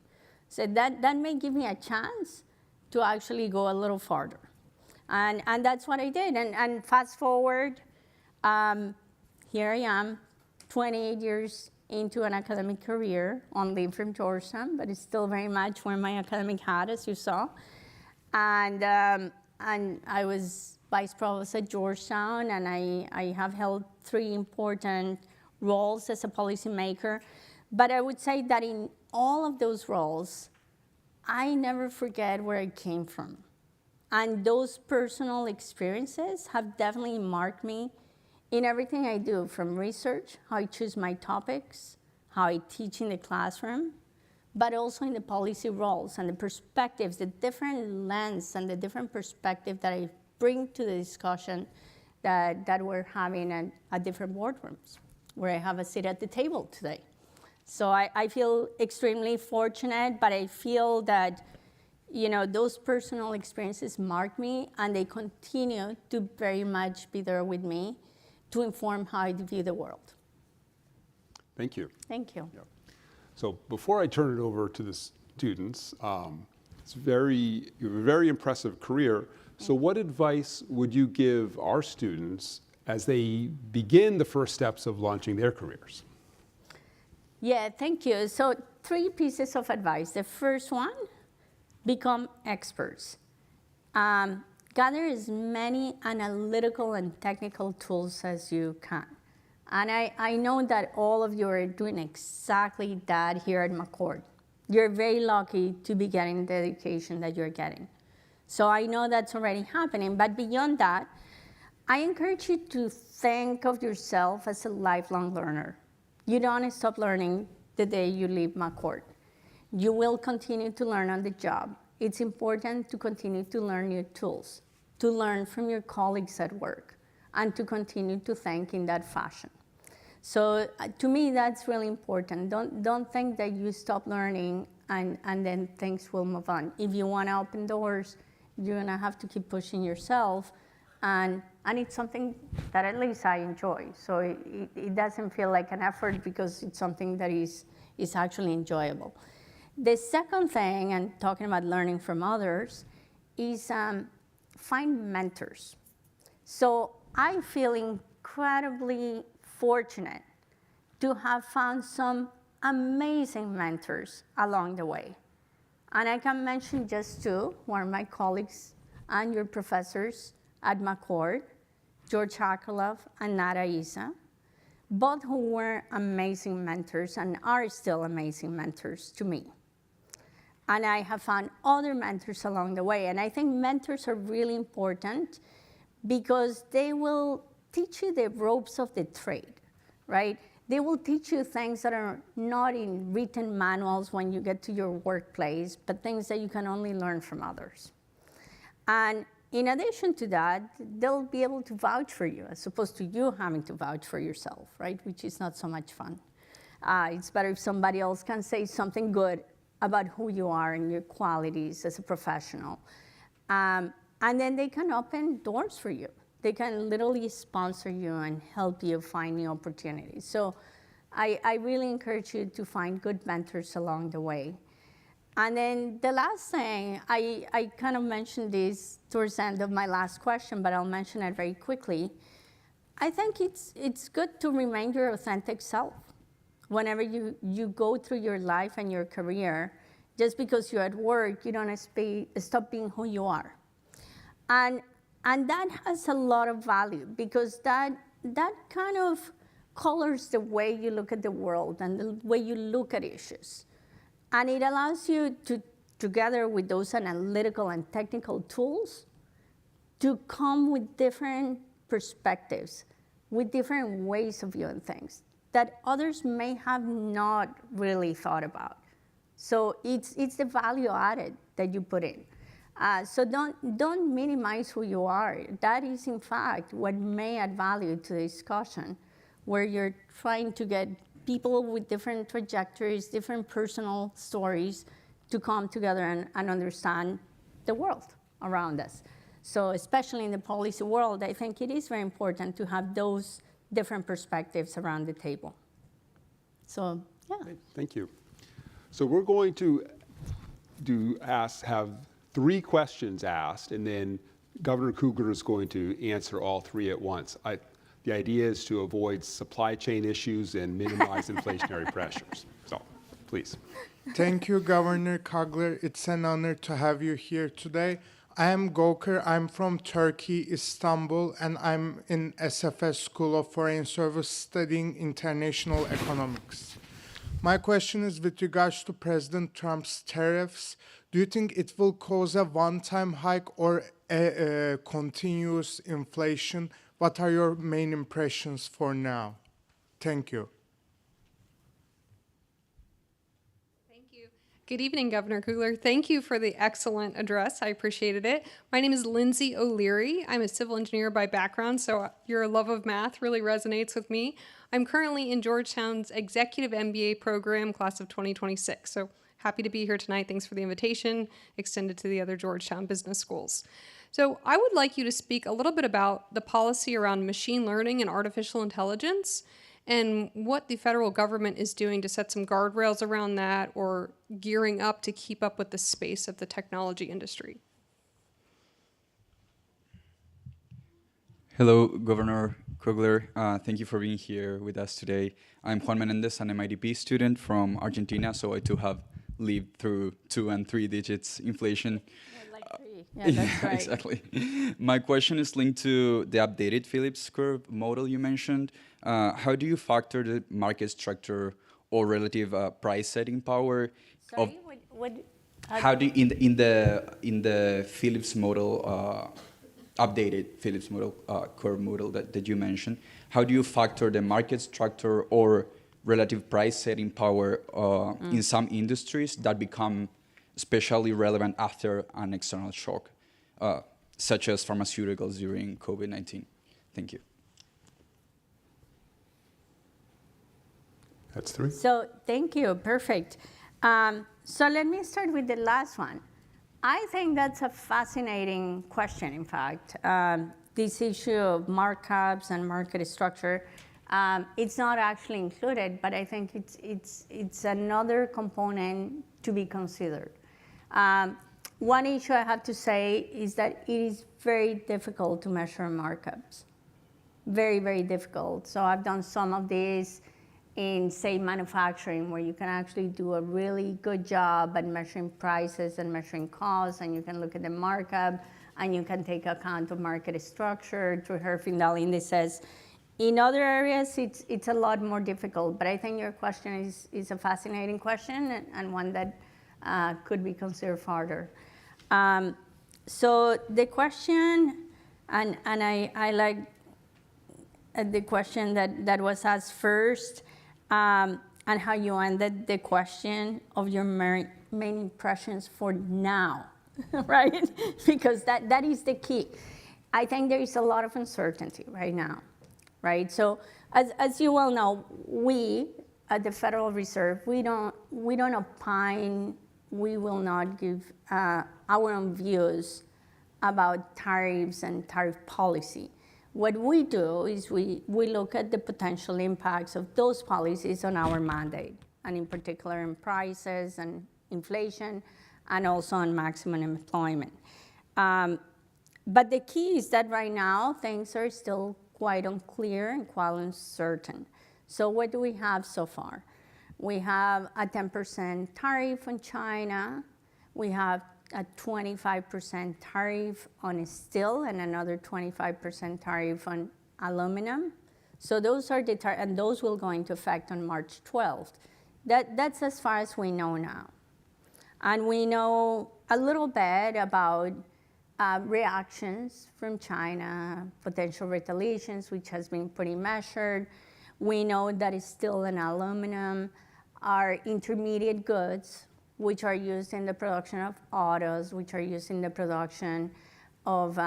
So that may give me a chance to actually go a little farther. And that's what I did. And fast forward, here I am, 28 years into an academic career on leave from Georgetown, but it's still very much wearing my academic hat, as you saw. And I was vice provost at Georgetown, and I have held 3 important roles as a policymaker. But I would say that in all of those roles, I never forget where I came from. And those personal experiences have definitely marked me in everything I do, from research, how I choose my topics, how I teach in the classroom, but also in the policy roles and the perspectives, the different lens and the different perspective that I bring to the discussion that we're having at different boardrooms, where I have a seat at the table today. So I feel extremely fortunate, but I feel that those personal experiences mark me, and they continue to very much be there with me to inform how I view the world. Thank you. Thank you. Yeah. So before I turn it over to the students, you have a very impressive career. So what advice would you give our students as they begin the first steps of launching their careers? Yeah, thank you. So 3 pieces of advice. The first one, become experts. Gather as many analytical and technical tools as you can. And I know that all of you are doing exactly that here at McCord. You're very lucky to be getting the education that you're getting. So I know that's already happening, but beyond that, I encourage you to think of yourself as a lifelong learner. You don't stop learning the day you leave McCord. You will continue to learn on the job. It's important to continue to learn new tools, to learn from your colleagues at work, and to continue to think in that fashion. So to me, that's really important. Don't think that you stop learning and then things will move on. If you want to open doors, you're going to have to keep pushing yourself. And it's something that at least I enjoy. So it doesn't feel like an effort because it's something that is actually enjoyable. The second thing, and talking about learning from others, is find mentors. So I feel incredibly fortunate to have found some amazing mentors along the way. And I can mention just two, who are my colleagues and your professors at McCord, George Akerlof and Nara Isa, both who were amazing mentors and are still amazing mentors to me. And I have found other mentors along the way. And I think mentors are really important because they will teach you the ropes of the trade, right? They will teach you things that are not in written manuals when you get to your workplace, but things that you can only learn from others. And in addition to that, they'll be able to vouch for you as opposed to you having to vouch for yourself, right? Which is not so much fun. It's better if somebody else can say something good about who you are and your qualities as a professional. And then they can open doors for you. They can literally sponsor you and help you find new opportunities. So I really encourage you to find good mentors along the way. And then the last thing, I kind of mentioned this towards the end of my last question, but I'll mention it very quickly. I think it's good to remain your authentic self. Whenever you go through your life and your career, just because you're at work, you don't stop being who you are. And that has a lot of value because that kind of colors the way you look at the world and the way you look at issues. And it allows you to, together with those analytical and technical tools, to come with different perspectives, with different ways of viewing things that others may have not really thought about. So it's the value added that you put in. So don't minimize who you are. That is, in fact, what may add value to the discussion, where you're trying to get people with different trajectories, different personal stories to come together and understand the world around us. So especially in the policy world, I think it is very important to have those different perspectives around the table. So, yeah. Okay, thank you. So we're going to have 3 questions asked, and then Governor Kugler is going to answer all 3 at once. The idea is to avoid supply chain issues and minimize inflationary pressures. So, please. Thank you, Governor Kugler. It's an honor to have you here today. I am Göker. I'm from Turkey, Istanbul, and I'm in SFS School of Foreign Service studying international economics. My question is with regards to President Trump's tariffs. Do you think it will cause a one-time hike or a continuous inflation? What are your main impressions for now? Thank you. Thank you. Good evening, Governor Kugler. Thank you for the excellent address. I appreciated it. My name is Lindsay O'Leary. I'm a civil engineer by background, so your love of math really resonates with me. I'm currently in Georgetown's Executive MBA program, class of 2026. So happy to be here tonight. Thanks for the invitation, extended to the other Georgetown business schools. So I would like you to speak a little bit about the policy around machine learning and artificial intelligence and what the federal government is doing to set some guardrails around that or gearing up to keep up with the space of the technology industry. Hello, Governor Kugler. Thank you for being here with us today. I'm Juan Menendez, an MIDP student from Argentina, so I too have lived through 2 and 3 digits inflation. Like 3. Yeah, that's right. Exactly. My question is linked to the updated Phillips curve model you mentioned. How do you factor the market structure or relative price setting power of Sorry, what how do you, in the Phillips model updated Phillips model curve model that you mentioned? How do you factor the market structure or relative price setting power in some industries that become especially relevant after an external shock, such as pharmaceuticals during COVID-19? Thank you. That's three. So thank you, perfect. So let me start with the last one. I think that's a fascinating question, in fact. This issue of markups and market structure, it's not actually included, but I think it's another component to be considered. One issue I have to say is that it is very difficult to measure markups. Very, very difficult. So I've done some of these in, say, manufacturing, where you can actually do a really good job at measuring prices and measuring costs, and you can look at the markup, and you can take account of market structure through Herfindahl indices. In other areas, it's a lot more difficult, but I think your question is a fascinating question and one that could be considered further. So the question, and I like the question that was asked first, and how you ended the question of your main impressions for now, right? Because that is the key. I think there is a lot of uncertainty right now, right? So as you well know, we at the Federal Reserve, we don't opine, we will not give our own views about tariffs and tariff policy. What we do is we look at the potential impacts of those policies on our mandate, and in particular in prices and inflation, and also on maximum employment. But the key is that right now, things are still quite unclear and quite uncertain. So what do we have so far? We have a 10% tariff on China. We have a 25% tariff on steel and another 25% tariff on aluminum. So those are the and those will go into effect on March 12th. That's as far as we know now. And we know a little bit about reactions from China, potential retaliations, which has been pretty measured. We know that steel and aluminum are intermediate goods, which are used in the production of autos, which are used in the production of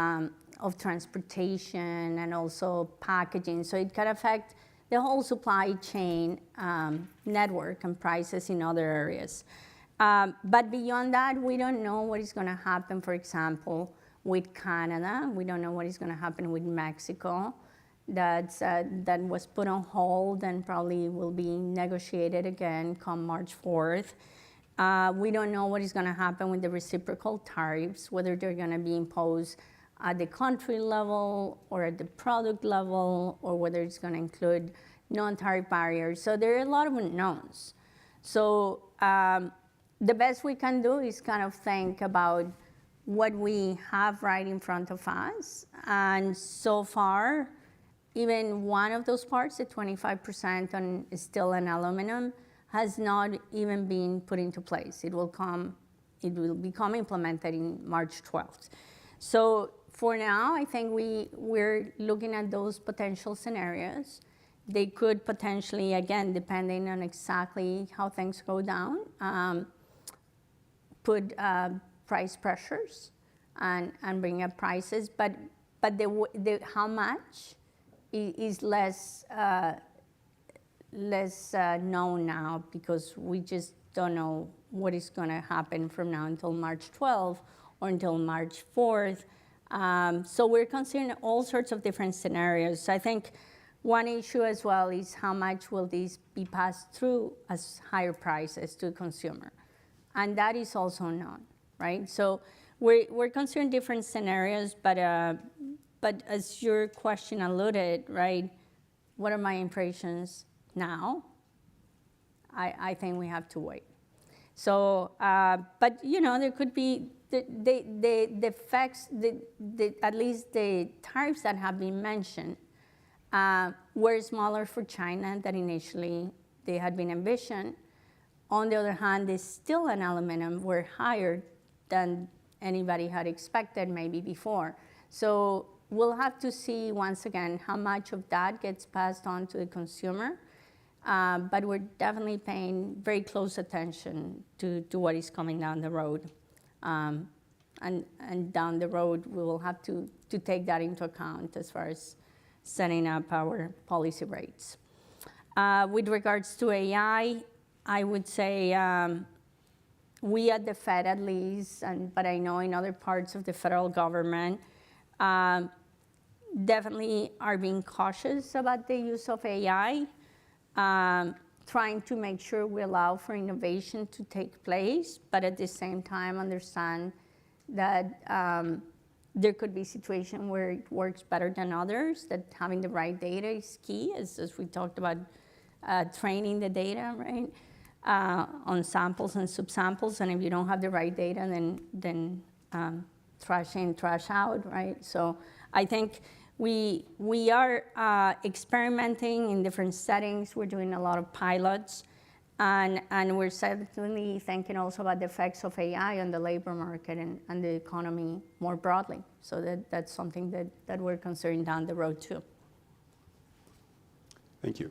transportation and also packaging. So it can affect the whole supply chain network and prices in other areas. But beyond that, we don't know what is going to happen, for example, with Canada. We don't know what is going to happen with Mexico. That was put on hold and probably will be negotiated again come March 4th. We don't know what is going to happen with the reciprocal tariffs, whether they're going to be imposed at the country level or at the product level, or whether it's going to include non-tariff barriers. So there are a lot of unknowns. So the best we can do is kind of think about what we have right in front of us. And so far, even one of those parts, the 25% on steel and aluminum, has not even been put into place. It will become implemented in March 12th. So for now, I think we're looking at those potential scenarios. They could potentially, again, depending on exactly how things go down, put price pressures and bring up prices. But the how much is less known now, because we just don't know what is going to happen from now until March 12th or until March 4th. So we're considering all sorts of different scenarios. So I think one issue as well is how much will these be passed through as higher prices to the consumer. And that is also known, right? So we're considering different scenarios, but as your question alluded, right, what are my impressions now? I think we have to wait. So, but there could be the effects, at least the tariffs that have been mentioned, were smaller for China than initially they had been envisioned. On the other hand, the steel and aluminum were higher than anybody had expected maybe before. So we'll have to see once again how much of that gets passed on to the consumer. But we're definitely paying very close attention to what is coming down the road. And down the road, we will have to take that into account as far as setting up our policy rates. With regards to AI, I would say we at the Fed at least, but I know in other parts of the federal government, definitely are being cautious about the use of AI, trying to make sure we allow for innovation to take place, but at the same time understand that there could be situations where it works better than others, that having the right data is key, as we talked about training the data, right, on samples and subsamples, and if you don't have the right data, then trash in, trash out, right? So I think we are experimenting in different settings. We're doing a lot of pilots, and we're certainly thinking also about the effects of AI on the labor market and the economy more broadly. So that's something that we're considering down the road too. Thank you.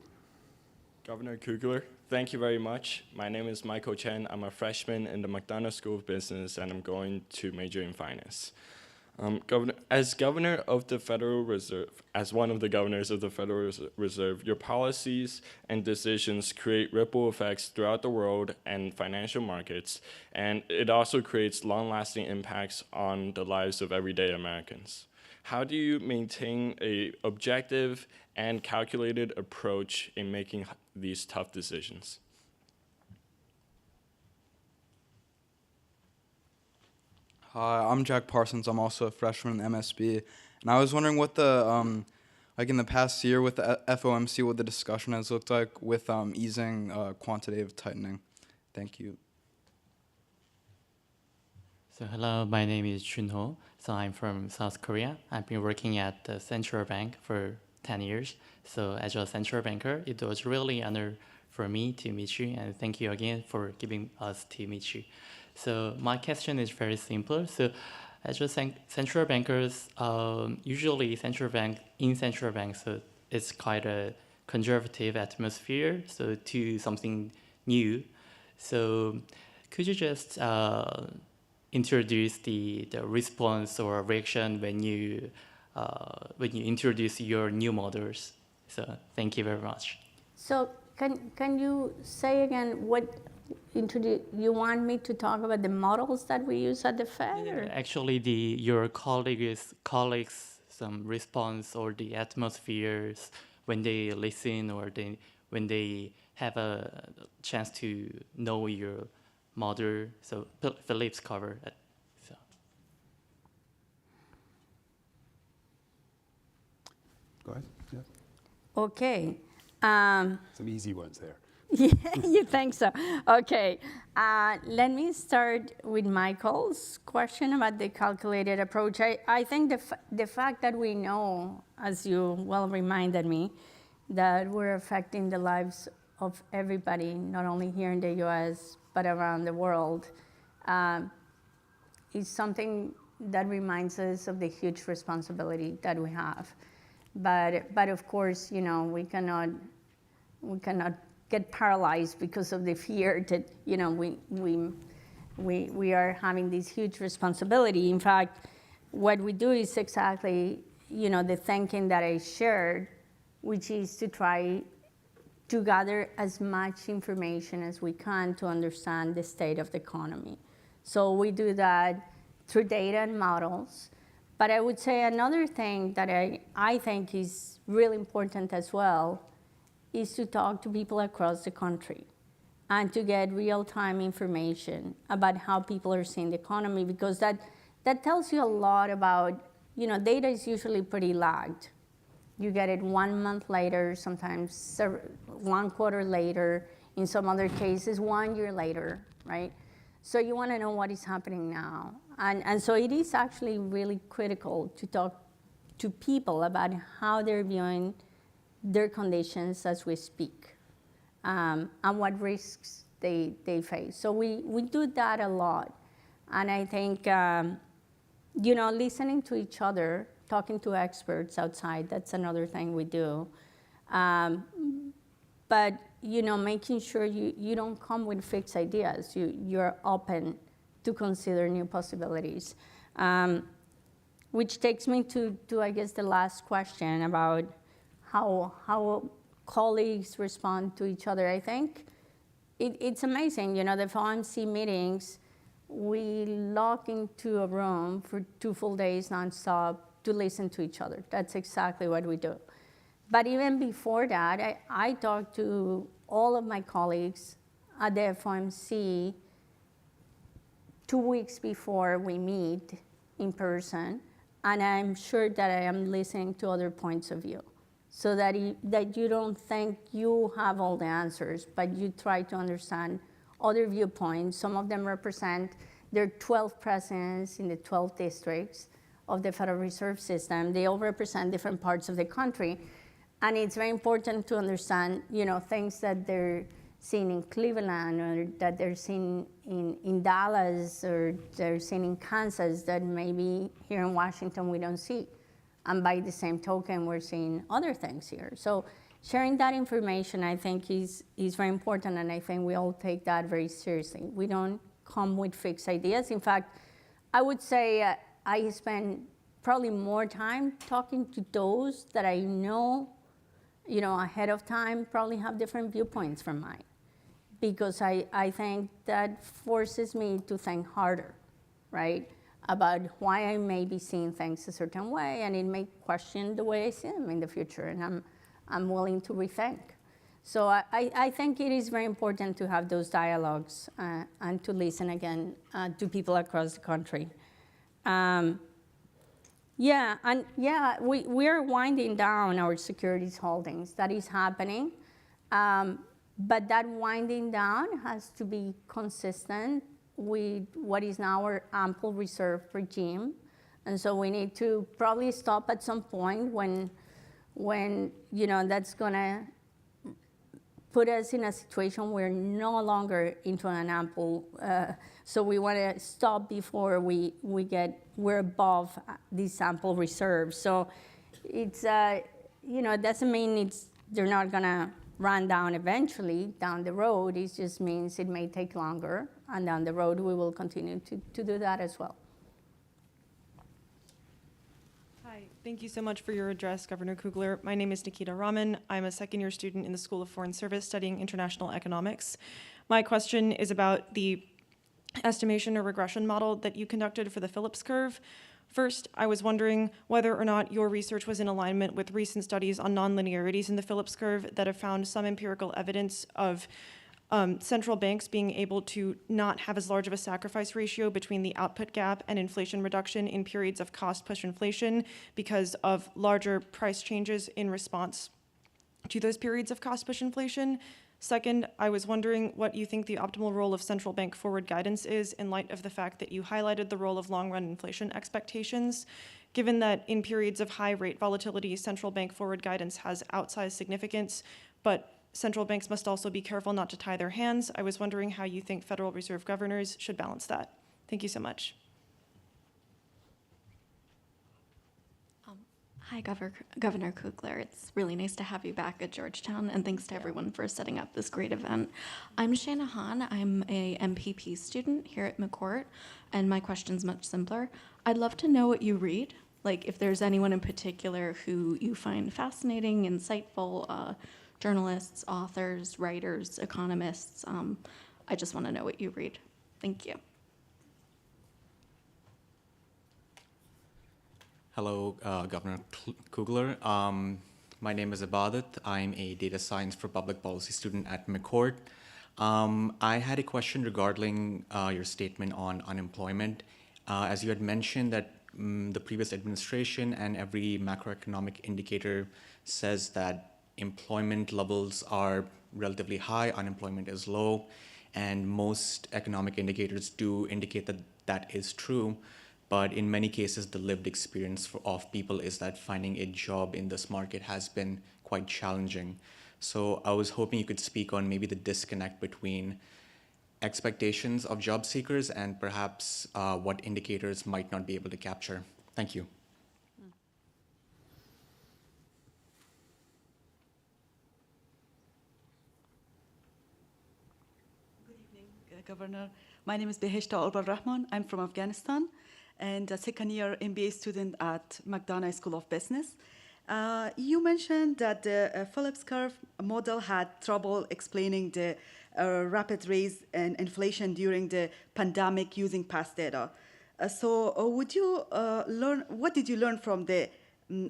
Governor Kugler, thank you very much. My name is Michael Chen. I'm a freshman in the McDonough School of Business, and I'm going to major in finance. As governor of the Federal Reserve, as one of the governors of the Federal Reserve, your policies and decisions create ripple effects throughout the world and financial markets, and it also creates long-lasting impacts on the lives of everyday Americans. How do you maintain an objective and calculated approach in making these tough decisions? Hi, I'm Jack Parsons. I'm also a freshman in MSB, and I was wondering what the like in the past year with the FOMC, what the discussion has looked like with easing quantitative tightening. Thank you. So hello, my name is Chunho. So I'm from South Korea. I've been working at the central bank for 10 years. So as a central banker, it was really an honor for me to meet you, and thank you again for giving us to meet you. So my question is very simple. So as a central bankers, usually central bank, so it's quite a conservative atmosphere, so to something new. So could you just introduce the response or reaction when you introduce your new models? So thank you very much. So can you say again what you want me to talk about the models that we use at the Fed? Or? Actually, your colleagues some response or the atmospheres when they listen or when they have a chance to know your model. So Philip's cover it. So. Go ahead. Yeah. Okay. Some easy ones there. Yeah, you think so? Okay. Let me start with Michael's question about the calculated approach. I think the fact that we know, as you well reminded me, that we're affecting the lives of everybody, not only here in the US, but around the world, is something that reminds us of the huge responsibility that we have. But of course, you know, we cannot get paralyzed because of the fear that, you know, we are having this huge responsibility. In fact, what we do is exactly, you know, the thinking that I shared, which is to try to gather as much information as we can to understand the state of the economy. So we do that through data and models. But I would say another thing that I think is really important as well is to talk to people across the country and to get real-time information about how people are seeing the economy, because that tells you a lot about, you know, data is usually pretty lagged. You get it 1 month later, sometimes 1 quarter later, in some other cases 1 year later, right? So you want to know what is happening now. And so it is actually really critical to talk to people about how they're viewing their conditions as we speak, and what risks they face. So we do that a lot. And I think, listening to each other, talking to experts outside, that's another thing we do. But, making sure you don't come with fixed ideas. You're open to consider new possibilities. Which takes me to, I guess, the last question about how colleagues respond to each other. I think it's amazing, the FOMC meetings, we log into a room for 2 full days nonstop to listen to each other. That's exactly what we do. But even before that, I talked to all of my colleagues at the FOMC 2 weeks before we meet in person, and I'm sure that I am listening to other points of view, so that you don't think you have all the answers, but you try to understand other viewpoints. Some of them represent their 12 presidents in the 12 districts of the Federal Reserve System. They all represent different parts of the country. And it's very important to understand, things that they're seeing in Cleveland, or that they're seeing in Dallas, or they're seeing in Kansas, that maybe here in Washington we don't see. And by the same token, we're seeing other things here. So sharing that information, I think, is very important, and I think we all take that very seriously. We don't come with fixed ideas. In fact, I would say I spend probably more time talking to those that I know, ahead of time, probably have different viewpoints from mine, because I think that forces me to think harder, right, about why I may be seeing things a certain way, and it may question the way I see them in the future, and I'm willing to rethink. So I think it is very important to have those dialogues and to listen again to people across the country. We are winding down our securities holdings. That is happening. But that winding down has to be consistent with what is now our ample reserve regime. And so we need to probably stop at some point when that's going to put us in a situation where no longer into an ample, so we want to stop before we're above these ample reserves. So it's, it doesn't mean they're not gonna run down eventually down the road. It just means it may take longer, and down the road we will continue to do that as well. Hi, thank you so much for your address, Governor Kugler. My name is Nikita Raman. I'm a second-year student in the School of Foreign Service studying international economics. My question is about the estimation or regression model that you conducted for the Phillips curve. First, I was wondering whether or not your research was in alignment with recent studies on nonlinearities in the Phillips curve that have found some empirical evidence of central banks being able to not have as large of a sacrifice ratio between the output gap and inflation reduction in periods of cost-push inflation because of larger price changes in response to those periods of cost-push inflation. Second, I was wondering what you think the optimal role of central bank forward guidance is in light of the fact that you highlighted the role of long-run inflation expectations. Given that in periods of high rate volatility, central bank forward guidance has outsized significance, but central banks must also be careful not to tie their hands. I was wondering how you think Federal Reserve governors should balance that. Thank you so much. Hi, Governor Kugler. It's really nice to have you back at Georgetown, and thanks to everyone for setting up this great event. I'm Shana Han. I'm a MPP student here at McCourt, and my question's much simpler. I'd love to know what you read, like if there's anyone in particular who you find fascinating, insightful, journalists, authors, writers, economists. I just want to know what you read. Thank you. Hello, Governor Kugler. My name is Abadat. I'm a data science for public policy student at McCourt. I had a question regarding your statement on unemployment. As you had mentioned that the previous administration and every macroeconomic indicator says that employment levels are relatively high, unemployment is low, and most economic indicators do indicate that is true. But in many cases, the lived experience of people is that finding a job in this market has been quite challenging. So I was hoping you could speak on maybe the disconnect between expectations of job seekers and perhaps what indicators might not be able to capture. Thank you. Good evening, Governor. My name is Beheshta Ulbar Rahman. I'm from Afghanistan and a second-year MBA student at McDonough School of Business. You mentioned that the Phillips curve model had trouble explaining the rapid rise in inflation during the pandemic using past data. Would you what did you learn from the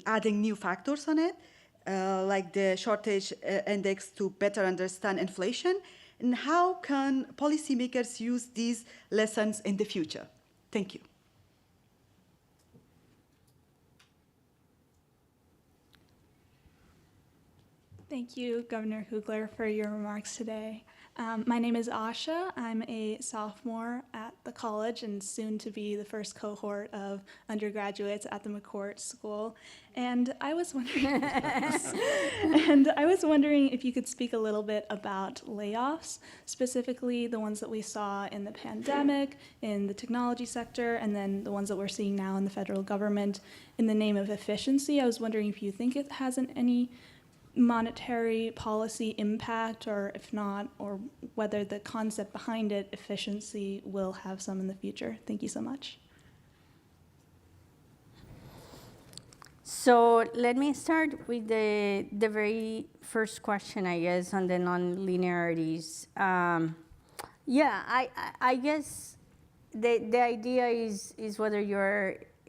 adding new factors on it, like the shortage index, to better understand inflation? And how can policymakers use these lessons in the future? Thank you. Thank you, Governor Kugler, for your remarks today. My name is Asha. I'm a sophomore at the college and soon to be the first cohort of undergraduates at the McCourt School. And I was wondering, if you could speak a little bit about layoffs, specifically the ones that we saw in the pandemic, in the technology sector, and then the ones that we're seeing now in the federal government in the name of efficiency. I was wondering if you think it has any monetary policy impact, or if not, or whether the concept behind it, efficiency, will have some in the future. Thank you so much. So let me start with the very first question, I guess, on the nonlinearities. I guess the idea is whether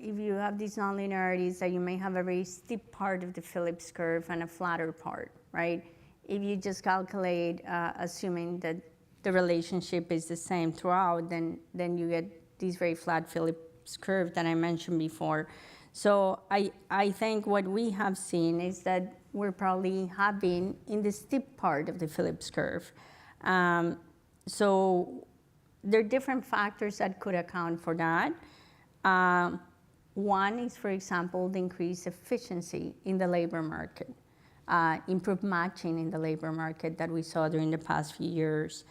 if you have these nonlinearities, that you may have a very steep part of the Phillips curve and a flatter part, right? If you just calculate, assuming that the relationship is the same throughout, then you get this very flat Phillips curve that I mentioned before. So I think what we have seen is that we're probably have been in the steep part of the Phillips curve. So there are different factors that could account for that. One is, for example, the increased efficiency in the labor market, improved matching in the labor market that we saw during the past few years.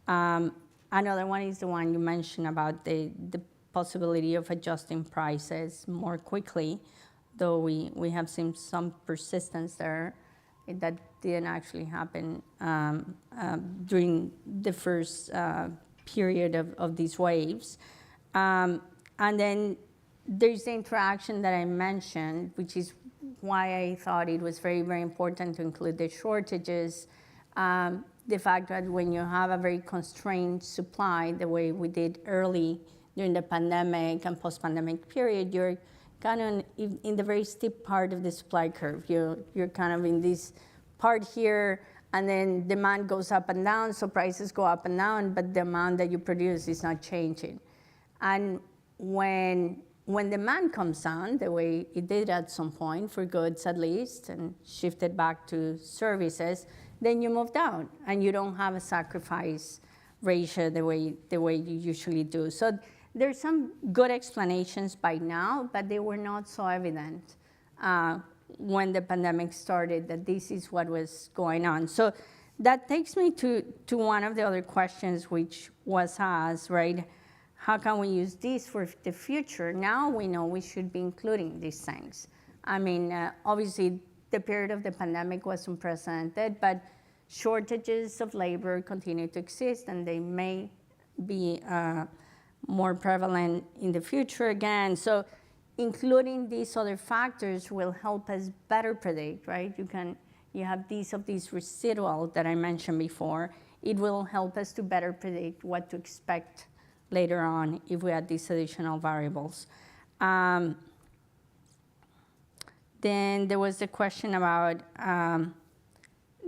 Another one is the one you mentioned about the possibility of adjusting prices more quickly, though we have seen some persistence there that didn't actually happen during the first period of these waves. And then there's the interaction that I mentioned, which is why I thought it was very, very important to include the shortages. The fact that when you have a very constrained supply, the way we did early during the pandemic and post-pandemic period, you're kind of in the very steep part of the supply curve. You're kind of in this part here, and then demand goes up and down, so prices go up and down, but the amount that you produce is not changing. And when demand comes down, the way it did at some point, for goods at least, and shifted back to services, then you move down, and you don't have a sacrifice ratio the way you usually do. So there's some good explanations by now, but they were not so evident when the pandemic started that this is what was going on. So that takes me to one of the other questions which was asked, right? How can we use this for the future? Now we know we should be including these things. I mean, obviously, the period of the pandemic was unprecedented, but shortages of labor continue to exist, and they may be more prevalent in the future again. So including these other factors will help us better predict, right? You have these residual that I mentioned before. It will help us to better predict what to expect later on if we add these additional variables. Then there was the question about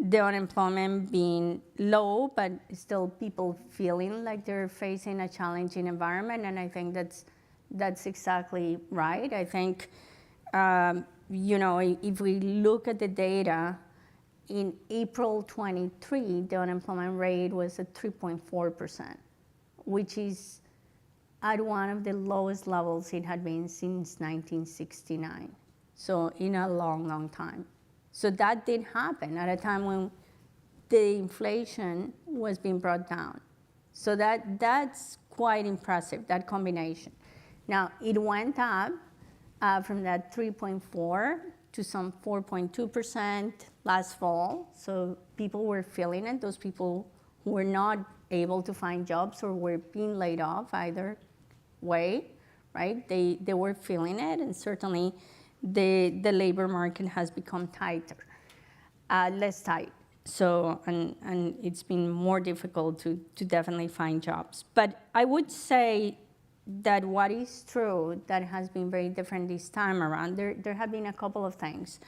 the unemployment being low, but still people feeling like they're facing a challenging environment, and I think that's exactly right. I think, if we look at the data, in April 23, the unemployment rate was at 3.4%, which is at one of the lowest levels it had been since 1969. So in a long, long time. So that did happen at a time when the inflation was being brought down. So that's quite impressive, that combination. Now, it went up from that 3.4 to some 4.2% last fall. So people were feeling it. Those people who were not able to find jobs or were being laid off either way, right? They were feeling it, and certainly the labor market has become tighter, less tight. So, and it's been more difficult to definitely find jobs. But I would say that what is true that has been very different this time around, there have been a couple of things.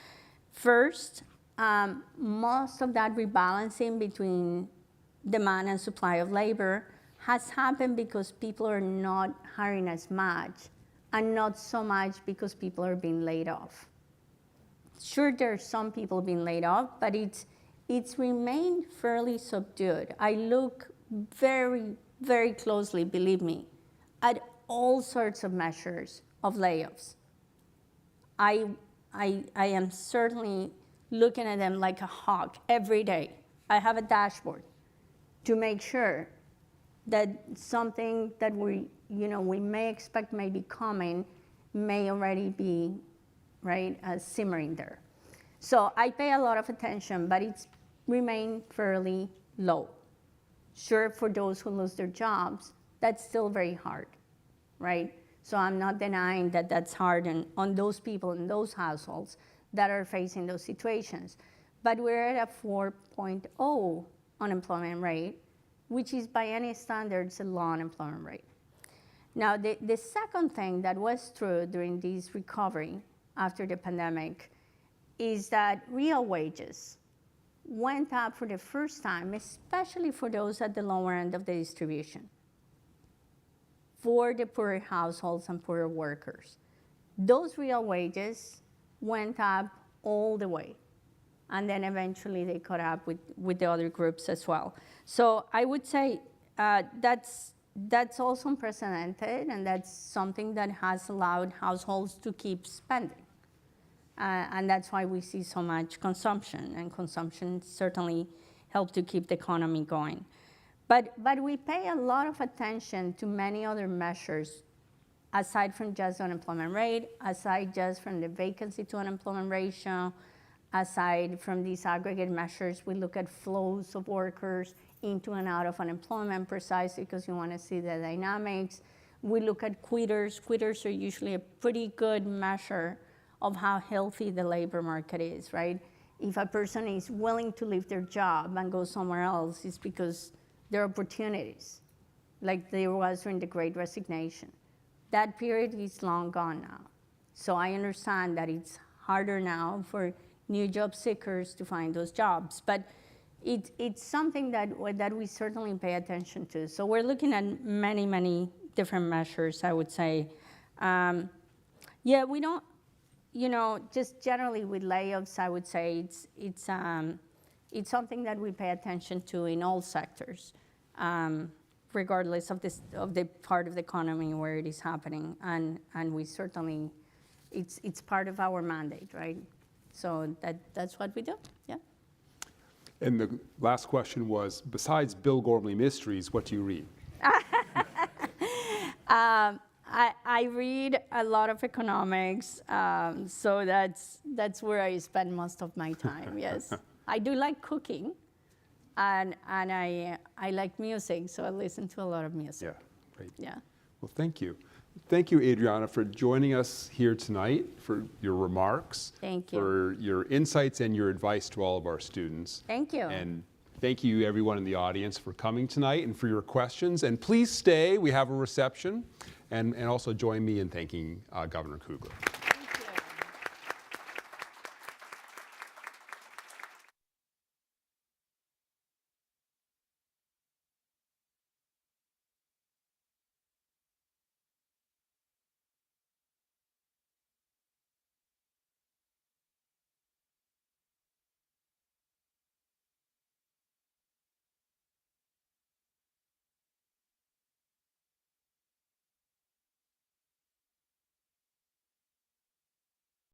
First, most of that rebalancing between demand and supply of labor has happened because people are not hiring as much, and not so much because people are being laid off. Sure, there are some people being laid off, but it's remained fairly subdued. I look very, very closely, believe me, at all sorts of measures of layoffs. I am certainly looking at them like a hawk every day. I have a dashboard to make sure that something that we may expect may be coming may already be, right, simmering there. So I pay a lot of attention, but it's remained fairly low. Sure, for those who lose their jobs, that's still very hard, right? So I'm not denying that that's hard on those people in those households that are facing those situations. But we're at a 4.0 unemployment rate, which is by any standards a low unemployment rate. Now, the second thing that was true during this recovery after the pandemic is that real wages went up for the first time, especially for those at the lower end of the distribution, for the poorer households and poorer workers. Those real wages went up all the way, and then eventually they caught up with the other groups as well. So I would say that's also unprecedented, and that's something that has allowed households to keep spending. And that's why we see so much consumption, and consumption certainly helped to keep the economy going. But we pay a lot of attention to many other measures aside from just the unemployment rate, aside just from the vacancy to unemployment ratio, aside from these aggregate measures. We look at flows of workers into and out of unemployment precisely because you want to see the dynamics. We look at quitters. Quitters are usually a pretty good measure of how healthy the labor market is, right? If a person is willing to leave their job and go somewhere else, it's because there are opportunities, like there was during the Great Resignation. That period is long gone now. So I understand that it's harder now for new job seekers to find those jobs, but it's something that we certainly pay attention to. So we're looking at many, many different measures, I would say. Yeah, we don't, just generally with layoffs, I would say it's something that we pay attention to in all sectors, regardless of the part of the economy where it is happening, and we certainly, it's part of our mandate, right? So that's what we do, yeah. And the last question was, besides Bill Gormley Mysteries, what do you read? I read a lot of economics, so that's where I spend most of my time, yes. I do like cooking, and I like music, so I listen to a lot of music. Yeah, great. Yeah. Well, thank you. Thank you, Adriana, for joining us here tonight, for your remarks. Thank you. For your insights and your advice to all of our students. Thank you. And thank you, everyone in the audience, for coming tonight and for your questions. And please stay. We have a reception. And also join me in thanking Governor Kugler.